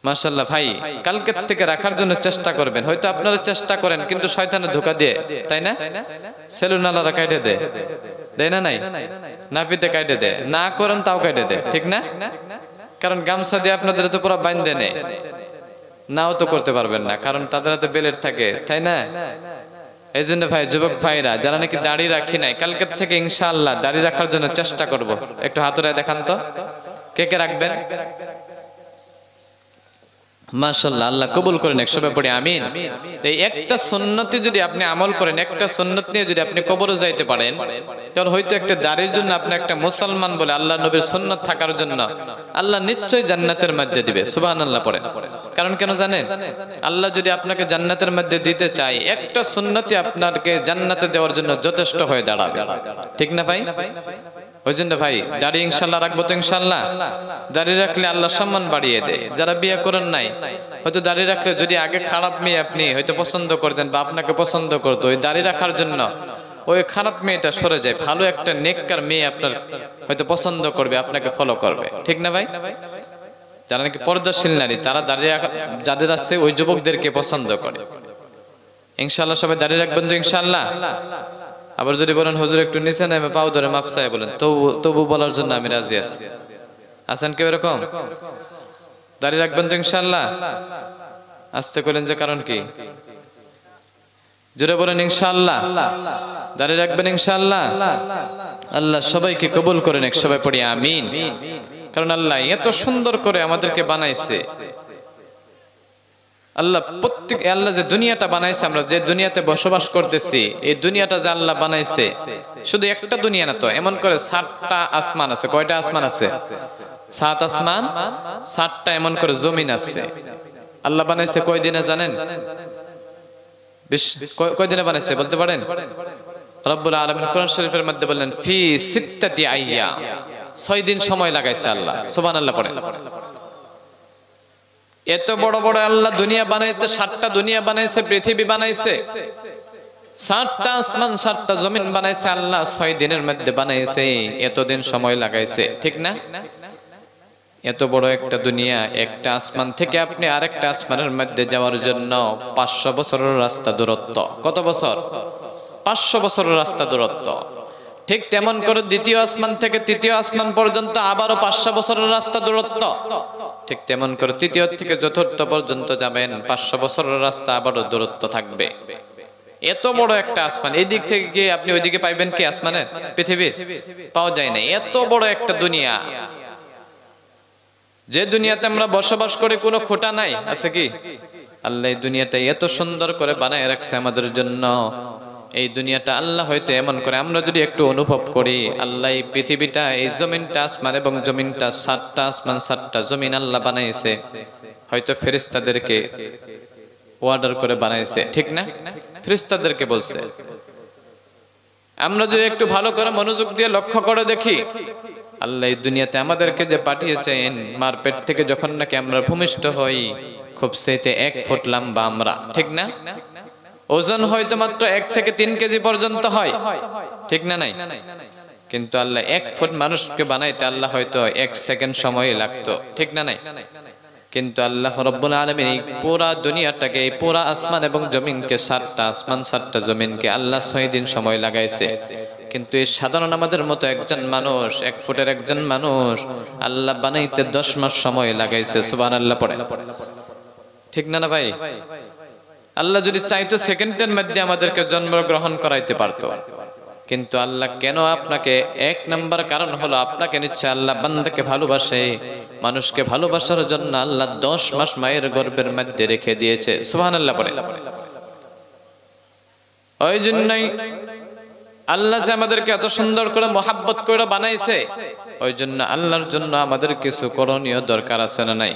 মাশাআল্লাহ ভাই, কালকে থেকে রাখার জন্য চেষ্টা করবেন। হয়তো আপনারা চেষ্টা করেন কিন্তু শয়তানে ধোঁকা দিয়ে, তাই না? সেলুন আলারা কাটে দেয়, দেয় না? নাই নাপিতে কাটে দেয়, না করেন তাও কাটে দেয়, ঠিক না? কারণ গামছা দিয়ে আপনাদের তো পুরো বাইন্ধে নেয়, নাও তো করতে পারবেন না, কারণ তাদের হাতে বেলেট থাকে, তাই না? এই জন্য ভাই, যুবক ভাইরা যারা নাকি দাড়ি রাখি নাই, কালকের থেকে ইনশাআল্লাহ দাড়ি রাখার জন্য চেষ্টা করব। একটু হাতুড়ায় দেখান তো কে কে রাখবেন। মাশাআল্লাহ, আল্লাহ কবুল করেন, একসাথে পড়ি আমিন। এই একটা সুন্নতি যদি আপনি আমল করেন, একটা সুন্নত নিয়ে যদি আপনি কবরে যাইতে পারেন, তাহলে হয়তো একটা দাড়ির জন্য আপনি একটা মুসলমান বলে আল্লাহ নবীর সুন্নত থাকার জন্য আল্লাহ নিশ্চয়ই জান্নাতের মধ্যে দিবে। সুবহানাল্লাহ পড়েন। কারণ কেন জানেন? আল্লাহ যদি আপনাকে জান্নাতের মধ্যে দিতে চায়, একটা সুন্নতি আপনাকে জান্নাতে দেওয়ার জন্য যথেষ্ট হয়ে দাঁড়াবে, ঠিক না ভাই? ওই জন্য ভাই দাড়ি ইনশাল্লাহ রাখবো তো ইনশাল্লাহ। দাড়ি রাখলে আল্লাহ সম্মান বাড়িয়ে দেয়। যারা বিয়ে করেন নাই, হয়তো দাড়ি রাখলে যদি আগে খারাপ মেয়ে আপনি হয়তো পছন্দ করতেন বা আপনাকে পছন্দ করতো, ওই দাড়ি রাখার জন্য ওই খারাপ মেয়েটা সরে যায়, ভালো একটা নেককার মেয়ে আপনার হয়তো পছন্দ করবে, আপনাকে ফলো করবে, ঠিক না ভাই? যারা নাকি পর্দাশীল নারী, তারা দাড়ি যাদের আছে ওই যুবকদেরকে পছন্দ করে। ইনশাল্লাহ সবাই দাড়ি রাখবেন তো ইনশাল্লাহ। আবার যদি বলেন হুজুর একটু নিচে নেমে পাও ধরে মাফ চাই বলেন, তবু বলার জন্য আমি রাজি আছি। আছেন কেউ এরকম? দাড়ি রাখবেন তো ইনশাল্লাহ। আসতে করেন যে কারণ কি? জোরে বলেন ইনশাল্লাহ। দাড়ি রাখবেন ইনশাল্লাহ। আল্লাহ সবাইকে কবুল করেন, এক সবাই পড়ি আমিন। কারণ আল্লাহ এত সুন্দর করে আমাদেরকে বানাইছে। আল্লাহ যে দুনিয়াটা বানাইছে, আমরা যে দুনিয়াতে বসবাস করতেছি, এই দুনিয়াটা যে আল্লাহ বানাইছে, শুধু একটা দুনিয়া না তো, এমন করে 7টা আসমান আছে। কয়টা আসমান আছে? 7 আসমান, 7টা এমন করে জমিন আছে। আল্লাহ বানাইছে কয় দিনে জানেন? কয় দিনে বানাইছে বলতে পারেন? রব্বুল আলামিন কোরআন শরীফের মধ্যে বললেন ফি সিত্তাতি আইয়াম, 6 দিন সময় লাগাইছে আল্লাহ। সুবহানাল্লাহ পড়েন। এত বড় বড় আল্লাহ দুনিয়া বানাইতে, 7টা দুনিয়া বানাইছে, পৃথিবী বানাইছে, 7টা আসমান, 7টা জমিন বানাইছে আল্লাহ 6 দিনের মধ্যে বানাইছে। এতদিন সময় লাগাইছে, ঠিক না? এত বড় একটা দুনিয়া, একটা আসমান থেকে আপনি আরেকটা আসমানের মধ্যে যাওয়ার জন্য 500 বছরের রাস্তা দূরত্ব। কত বছর? 500 বছরের রাস্তা দূরত্ব। ঠিক তেমন করে দ্বিতীয় আসমান থেকে তৃতীয় আসমান পর্যন্ত আবারও 500 বছরের রাস্তা দূরত্ব। ঠিক তেমন করে তৃতীয় থেকে চতুর্থ পর্যন্ত যাবেন, 500 বছরের রাস্তা আবারও দূরত্ব থাকবে। এত বড় একটা আসমান, এই দিক থেকে গিয়ে আপনি ওইদিকে পাইবেন কি? আসমানের পৃথিবীর পাওয়া যায় না। এত বড় একটা দুনিয়া, যে দুনিয়াতে আমরা বসবাস করি কোনো খোঁটা নাই, আছে কি? আল্লাহ এই দুনিয়াটা এত সুন্দর করে বানায় রাখছে আমাদের জন্য। এই দুনিয়াটা আল্লাহ হয়তো এমন করে আমরা যদি একটু অনুভব করি, আল্লাহ এই পৃথিবীটা, এই জমিনটা, আসমান এবং জমিনটা, 7টা আসমান 7টা জমিন আল্লাহ বানাইছে, হয়তো ফেরেশতাদেরকে অর্ডার করে বানাইছে, ঠিক না? ফেরেশতাদেরকে বলছে। আমরা যদি একটু ভালো করে মনোযোগ দিয়ে লক্ষ্য করে দেখি, আল্লাহ এই দুনিয়াতে আমাদেরকে যে পাঠিয়েছেন, মার পেট থেকে যখন নাকি আমরা ভূমিষ্ঠ হই, খুব সেতে 1 ফুট লম্বা আমরা, ঠিক না? ওজন হয়তো মাত্র 1 থেকে 3 কেজি পর্যন্ত হয়, ঠিক না? নাই? কিন্তু আল্লাহ 1 ফুট মানুষকে বানাইতে আল্লাহ হয়তো 1 সেকেন্ড সময় লাগতো, ঠিক না? নাই? কিন্তু আল্লাহ রাব্বুল আলামিন এই পুরা দুনিয়াটাকে, এই পুরা আসমান এবং জমিনকে, 7টা আসমান 7টা জমিনকে আল্লাহ 6 দিন সময় লাগাইছে। কিন্তু এই সাধারণ আমাদের মতো একজন মানুষ, 1 ফুটের একজন মানুষ আল্লাহ বানাইতে 10 মাস সময় লাগাইছে। সুবহানাল্লাহ পড়ে, ঠিক না? না ভাই? আল্লাহ যদি চাইতো সেকেন্ডের মধ্যে আমাদেরকে জন্মগ্রহণ করাইতে পারতো, কিন্তু আল্লাহ কেন আপনাকে, 1 নাম্বার কারণ হলো আপনাকে নিশ্চয় আল্লাহ বান্দাকে ভালোবাসে। মানুষকে ভালোবাসার জন্য আল্লাহ 10 মাস মায়ের গর্ভের মধ্যে রেখে দিয়েছে। সুবহানাল্লাহ পড়ে। ওই জন্যই আল্লাহ যে আমাদেরকে এত সুন্দর করে মহাব্বত করে বানাইছে, ওই জন্য আল্লাহর জন্য আমাদের কিছু করণীয় দরকার আছে না নাই?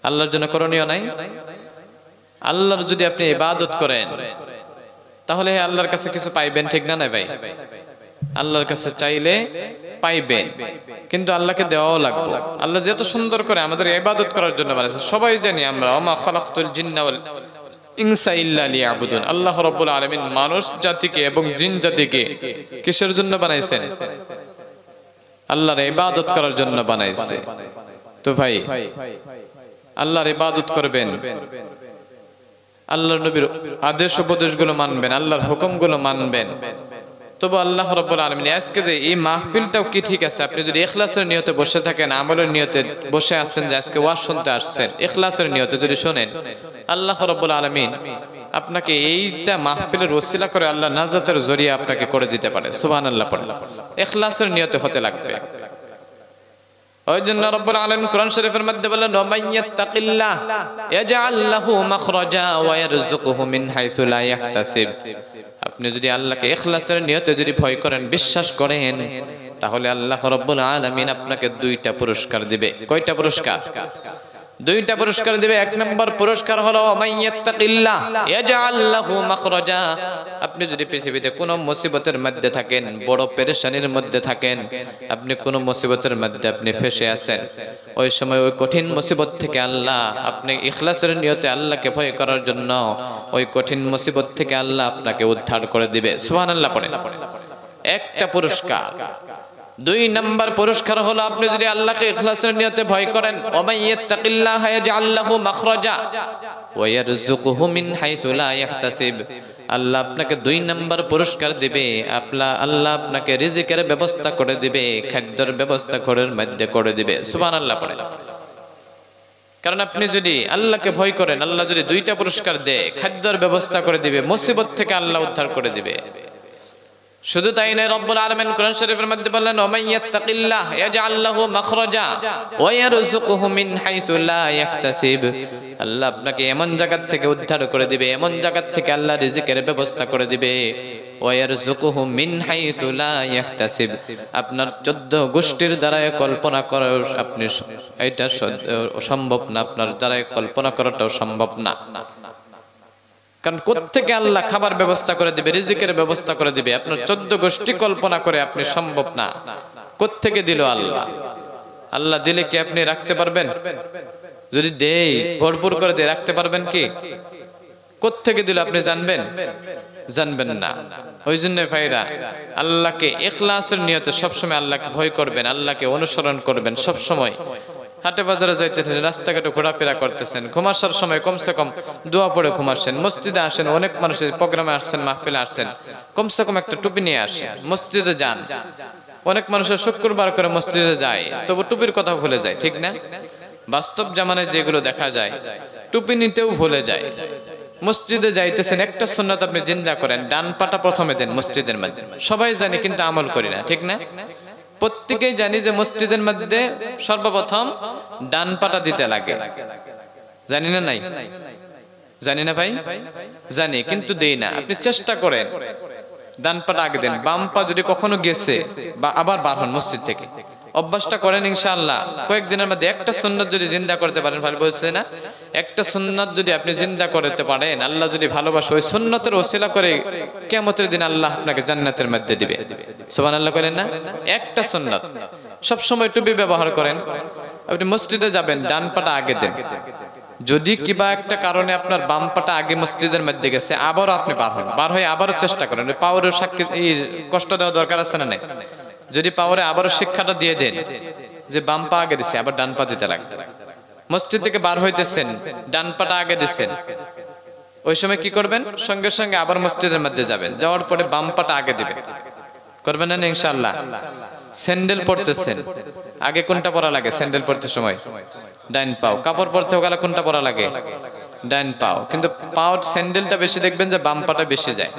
আল্লাহর জন্য করণীয় নাই? আল্লাহর যদি আপনি ইবাদত করেন, তাহলে আল্লাহর কাছে কিছু পাইবেন, ঠিক না? না ভাই? আল্লাহর কাছে চাইলে পাইবেন। কিন্তু আল্লাহকে দেওয়াও লাগবে। আল্লাহ যে এত সুন্দর করে আমাদের ইবাদত করার জন্য বানাইছে, সবাই জানি আমরা ওমা খালাকতুল জিন্না ওয়াল ইনসা ইল্লা লিয়াবুদুন। আল্লাহ রাব্বুল আলামিন মানুষ জাতিকে এবং জিন জাতিকে কিসের জন্য বানাইছেন? আল্লাহর ইবাদত করার জন্য বানাইছে। তো ভাই আল্লাহর ইবাদত করবেন, আল্লাহর নবীর আদেশ উপদেশগুলো মানবেন, আল্লাহর হুকুমগুলো মানবেন, তবে আল্লাহ রাব্বুল আলামিন আজকে যে এই মাহফিলটাও কি ঠিক আছে, আপনি যদি ইখলাসের নিয়তে বসে থাকেন, আমলের নিয়তে বসে আছেন, যে আজকে ওয়াজ শুনতে আসছেন, ইখলাসের নিয়তে যদি শুনেন, আল্লাহ রাব্বুল আলামিন আপনাকে এইটা মাহফিলের ওসিলা করে আল্লাহ নাজাতের জরিয়া আপনাকে করে দিতে পারে। সুবহানাল্লাহ পড়ে ইখলাসের নিয়তে হতে লাগবে। ওই জন্য রব্বুল আলামিন কোরআন শরীফের মধ্যে বলেন, ওয়ামাইয়াত্তাকিল্লাহ ইয়াজআল লাহু মাখরাজা ওয়া ইয়ারযুকুহু মিন হাইথু লা ইয়াহতাসিব। আপনি যদি আল্লাহকে ইখলাসের নিয়তে যদি ভয় করেন, বিশ্বাস করেন, তাহলে আল্লাহ রাব্বুল আলামিন আপনাকে দুইটা পুরস্কার দিবে। কয়টা পুরস্কার? দুইটা পুরস্কার দিবে। এক নম্বর পুরস্কার হলো ওয়ামাইয়াত্তাকিল্লাহ ইয়াজআল লাহু মাখরাজা। আপনি যদি পৃথিবীতে কোনো মুসিবতের মধ্যে থাকেন, বড় পেরেশানির মধ্যে থাকেন, আপনি কোনো মুসিবতের মধ্যে আপনি ফেসে আছেন, ওই সময় ওই কঠিন মুসিবত থেকে আল্লাহ, আপনি ইখলাসের নিয়তে আল্লাহকে ভয় করার জন্য ওই কঠিন মুসিবত থেকে আল্লাহ আপনাকে উদ্ধার করে দিবে। সুবহানাল্লাহ পড়েন। একটা পুরস্কার। দুই নাম্বার পুরস্কার হলো আপনি যদি আল্লাহকে ইখলাসের নিয়তে ভয় করেন, ওয়ামাইয়াত্তাকিল্লাহা ইয়াজআল লাহু মাখরাজা ওয়া ইয়ারযুকুহু মিন হাইথু লা ইয়াহতাসিব। আল্লাহ আপনাকে দুই নাম্বার পুরস্কার দিবে। আল্লাহ আপনাকে রিজিকের ব্যবস্থা করে দিবে, খাদ্যের ব্যবস্থা ঘরের মধ্যে করে দিবে। সুবহানাল্লাহ পড়েন। কারণ আপনি যদি আল্লাহকে ভয় করেন, আল্লাহ যদি দুইটা পুরস্কার দেয়, খাদ্যের ব্যবস্থা করে দিবে, মুসিবত থেকে আল্লাহ উদ্ধার করে দিবে। শুধু তাই নয়, রব্বুল আলামিন কোরআন শরীফের মধ্যে বললেন, ওয়ামাইয়াত্তাকিল্লাহ ইয়াজআল লাহু মাখরাজা ওয়া ইয়ারযুকুহু মিন হাইথু লা ইয়াহতাসিব। আল্লাহ আপনাকে এমন জায়গা থেকে উদ্ধার করে দিবে, এমন জায়গা থেকে আল্লাহ রিজিকের ব্যবস্থা করে দিবে। ওয়া ইয়ারযুকুহু মিন হাইথু লা ইয়াহতাসিব। আপনার 14 গোষ্ঠীর দ্বারা কল্পনা করা আপনি এটা সম্ভব না, আপনার দ্বারা কল্পনা করাটাও সম্ভব না। কারণ কোত্থেকে আল্লাহ খাবার ব্যবস্থা করে দিবে, রিজিকের ব্যবস্থা করে দিবে, আপনার 14 গোষ্ঠী কল্পনা করে আপনি সম্ভব না। কোত্থেকে দিল আল্লাহ? আল্লাহ দিলে কি আপনি রাখতে পারবেন? যদি দেই ভরপুর করে দিয়ে রাখতে পারবেন কি? কোত্থেকে দিল আপনি জানবেন? জানবেন না। ওই জন্য ভাইরা, আল্লাহকে ইখলাসের নিয়তে সবসময় আল্লাহকে ভয় করবেন, আল্লাহকে অনুসরণ করবেন। সবসময় হাটে বাজারে যাইতেছেন, রাস্তাঘাটে ঘোরাফেরা করতেছেন, ঘুমাসার সময় কমসে কম দোয়া পড়ে ঘুমাচ্ছেন। মসজিদে আসেন, অনেক মানুষের প্রোগ্রামে আসছেন, মাহফিলে আসছেন, কমসে কম একটা টুপি নিয়ে আসেন, মসজিদে যান। অনেক মানুষের শুক্রবার করে মসজিদে যায়, তবু টুপির কথা ভুলে যায়, ঠিক না? বাস্তব জামানায় যেগুলো দেখা যায়, টুপি নিতেও ভুলে যায়। মসজিদে যাইতেছেন, একটা সুন্নাত আপনি জিন্দা করেন, ডান পাটা প্রথমে দেন মসজিদের মধ্যে। সবাই জানি কিন্তু আমল করি না, ঠিক না? প্রত্যেকেই জানি যে মসজিদের মধ্যে সর্বপ্রথম ডান পাটা দিতে লাগে, জানি না? নাই জানি না ভাই? জানি, কিন্তু দেই না। আপনি চেষ্টা করেন ডান পাটা আগে দেন। বাম পা যদি কখনো গেছে বা আবার বার হন মসজিদ থেকে, অভ্যাসটা করেন। ইনশাআল্লাহ কয়েকদিনের মধ্যে একটা সুন্নাত যদি জিন্দা করতে পারেন, ভালো বলছে না, একটা সুন্নাত যদি আপনি জিন্দা করতে পারেন, আল্লাহ যদি ভালোবাসে, ওই সুন্নতের ওসিলা করে কিয়ামতের দিন আল্লাহ আপনাকে জান্নাতের মধ্যে দিবে। সুবহানাল্লাহ করেন না? একটা সুন্নাত। সব সময় টুপি ব্যবহার করেন। আপনি মসজিদে যাবেন, ডান পাটা আগে দেন। যদি কিবা একটা কারণে আপনার বাম পাটা আগে মসজিদের মধ্যে গেছে, আবারও আপনি বার হয়ে আবারও চেষ্টা করেন। পাওয়ারের সাক্ষী কষ্ট দেওয়া দরকার আছে না? নাই? যদি পাওয়ারে আবারও শিক্ষাটা দিয়ে দেন যে বাম পা আগে দিছে, আবার ডান পা দিতে লাগবে। মসজিদ থেকে বার হইতেছেন, ডান পাটা আগে দিচ্ছেন, ওই সময় কি করবেন? সঙ্গে সঙ্গে আবার মসজিদের মধ্যে যাবেন, যাওয়ার পরে বাম পাটা আগে দিবেন। করবেন না ইনশাআল্লাহ? স্যান্ডেল পরতেছেন, আগে কোনটা পরা লাগে? স্যান্ডেল পরতে সময় ডাইন পাও। কাপড় পরতে গেলে কোনটা পরা লাগে? ডাইন পাও। কিন্তু পাও স্যান্ডেলটা বেশি দেখবেন যে বাম পাটা বেশি যায়।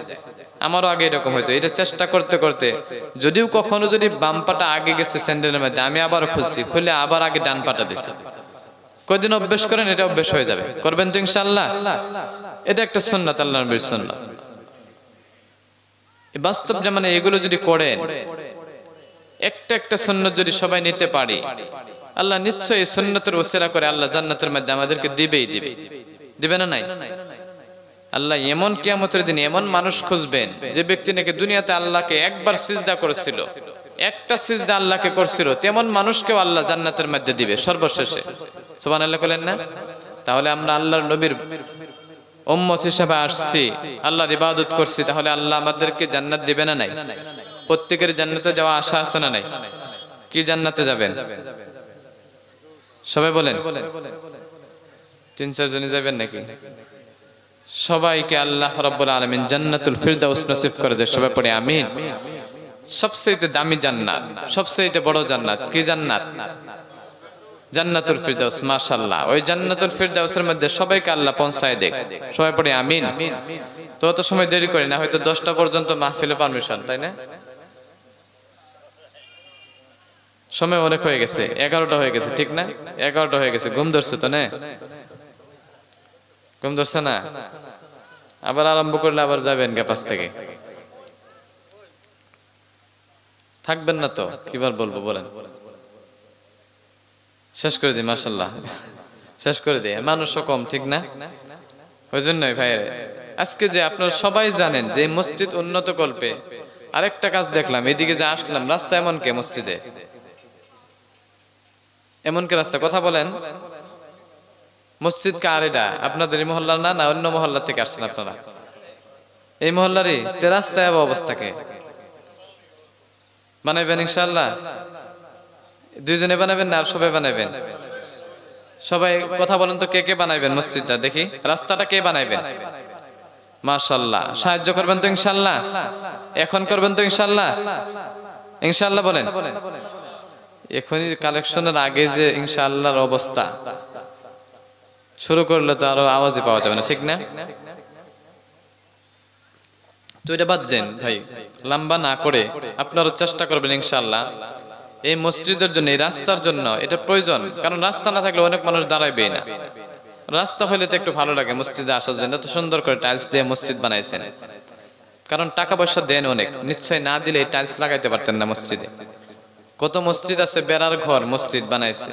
আমারও আগে এরকম হইতো। এটা চেষ্টা করতে করতে যদিও কখনো যদি বাম পাটা আগে গেছে স্যান্ডেলের মধ্যে, আমি আবার খুলে আবার আগে ডান পাটা দিছি। কয়দিন অভ্যাস করেন, এটা অভ্যাস হয়ে যাবে। করবেন তো ইনশাআল্লাহ? এটা একটা সুন্নাত, আল্লাহর নবীর সুন্নাত। বাস্তব জামানে এগুলো যদি করেন, একটা একটা সুন্নাত যদি সবাই নিতে পারি, আল্লাহ নিশ্চয়ই সুন্নাতের ওসিলা করে আল্লাহ জান্নাতের মধ্যে আমাদেরকে দিবেই দিবে। দিবে না? নাই? আল্লাহ এমন কিয়ামতের দিন এমন মানুষ খুঁজবেন যে ব্যক্তি নাকি দুনিয়াতে আল্লাহকে একবার সিজদা করেছিল, একটা সিজদা আল্লাহকে করছিল, তেমন মানুষকেও আল্লাহ জান্নাতের মধ্যে দিবে সর্বশেষে। সুবহানাল্লাহ বলেন না? তাহলে আমরা আল্লাহর নবীর উম্মত হিসেবে আসছি, আল্লাহর ইবাদত করছি, তাহলে আল্লাহ আমাদেরকে জান্নাত দিবে না নাই? প্রত্যেকের জান্নাতে যাওয়া আশা আছে না নাই? কি জান্নাতে যাবেন সবাই বলেন? 3-4 জনই যাবেন নাকি? সবাইকে আল্লাহ রাব্বুল আলামিন জান্নাতুল ফিরদাউস নসিব করে দেয়। সবাই পড়ে আমিন। সবচেয়ে দামি জান্নাত, সবচেয়ে বড় জান্নাত কি জান্নাত? জান্নাতুল ফিরদাউস। মাশাআল্লাহ, ওই জান্নাতুল ফিরদাউসের মধ্যে সবাইকে আল্লাহ পৌঁছায় দেয়। সবাই পড়ে আমিন। তো অত সময় দেরি করি না, হয়তো 10টা পর্যন্ত মাহফিলে পারমিশন, তাই না? সময় অনেক হয়ে গেছে, 11টা হয়ে গেছে, ঠিক না? 11টা হয়ে গেছে। ঘুম ধরছে তো না? ঘুম ধরছে না? আবার আরম্ভ করলে আবার যাবেন ক্যাপাস থেকে, থাকবেন না তো? কিবার বলবো বলেন? শেষ করে দিই। মাশাআল্লাহ, শেষ করে দিই। মানুষও কম, ঠিক না? ওই জন্যই ভাই, আজকে যে আপনারা সবাই জানেন যে মসজিদ উন্নত কল্পে আরেকটা কাজ দেখলাম, এদিকে যে আসলাম, রাস্তা এমন কে মসজিদে? এমন কে রাস্তা? কথা বলেন। মসজিদ কার এটা? আপনাদের এই মহল্লার না, না অন্য মহল্লা থেকে আসছেন আপনারা? এই মহল্লারই। তে রাস্তায় অবস্থাকে বানাইবেন ইনশাআল্লাহ? 2 জনে বানাবেন না আর সবাই বানাবেন? সবাই কথা বলেন তো, কে কে বানাইবেন মসজিদটা? দেখি রাস্তাটা কে বানাইবেন? মাশাআল্লাহ, সাহায্য করবেন তো ইনশাআল্লাহ? এখন করবেন তো ইনশাআল্লাহ? ইনশাআল্লাহ বলেন। এখনই কালেকশনের আগে যে ইনশাআল্লাহর অবস্থা, শুরু করলে তো আরো আওয়াজই পাওয়া যাবে না, ঠিক না? তো এটা বাদ দেন ভাই, লম্বা না করে আপনারা চেষ্টা করবেন ইনশাআল্লাহ এই মসজিদের জন্য, এই রাস্তার জন্য এটা প্রয়োজন। কারণ রাস্তা না থাকলে অনেক মানুষ দাঁড়াবেই না। রাস্তা হলে তো একটু ভালো লাগে মসজিদে আসার জন্য। এত সুন্দর করে টাইলস দিয়ে মসজিদ বানাইছেন, কারণ টাকা পয়সা দেন অনেক, নিশ্চয় না দিলে টাইলস লাগাইতে পারতেন না মসজিদে। কত মসজিদ আছে বেড়ার ঘর মসজিদ বানাইছে,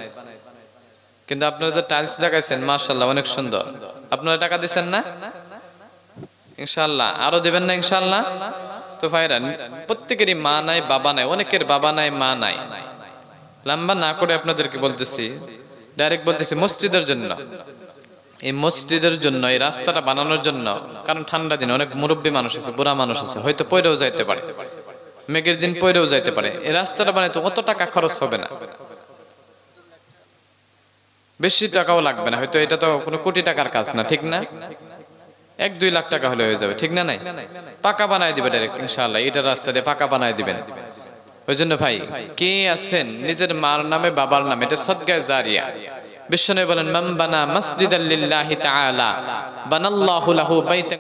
কিন্তু আপনারা যে টাইলস লাগাইছেন মাশাআল্লাহ অনেক সুন্দর। আপনারা টাকা দিচ্ছেন না? ইনশাআল্লাহ আরো দেবেন না ইনশাআল্লাহ? তো ভাইরা, প্রত্যেকেরই মা নাই বাবা নাই, অনেকের বাবা নাই মা নাই। লম্বা না করে আপনাদেরকে বলতেছি, ডাইরেক্ট বলতেছি মসজিদের জন্য, এই মসজিদের জন্য, এই রাস্তাটা বানানোর জন্য। কারণ ঠান্ডা দিন অনেক মুরব্বী মানুষ আছে, বুড়া মানুষ আছে, হয়তো পয়রেও যাইতে পারে, মেঘের দিন পয়রেও যাইতে পারে। এই রাস্তাটা বানাইতে অত টাকা খরচ হবে না, বেশি টাকাও লাগবে না। হয়তো এটা তো কোনো কোটি টাকার কাজ না, ঠিক না? 1-2 লাখ টাকা হলে হয়ে যাবে, ঠিক না? নাই, পাকা বানাই দিবে ডাইরেক্ট ইনশাআল্লাহ। এটা রাস্তা দিয়ে পাকা বানাই দিবেন। ওই জন্য ভাই, কে আছেন নিজের মার নামে বাবার নামে, এটা সদকায়ে জারিয়া। বিশ্বনবী বলেন, মান বানা মাসজিদাল লিল্লাহি তাআলা বানাল্লাহু লাহু বাইতান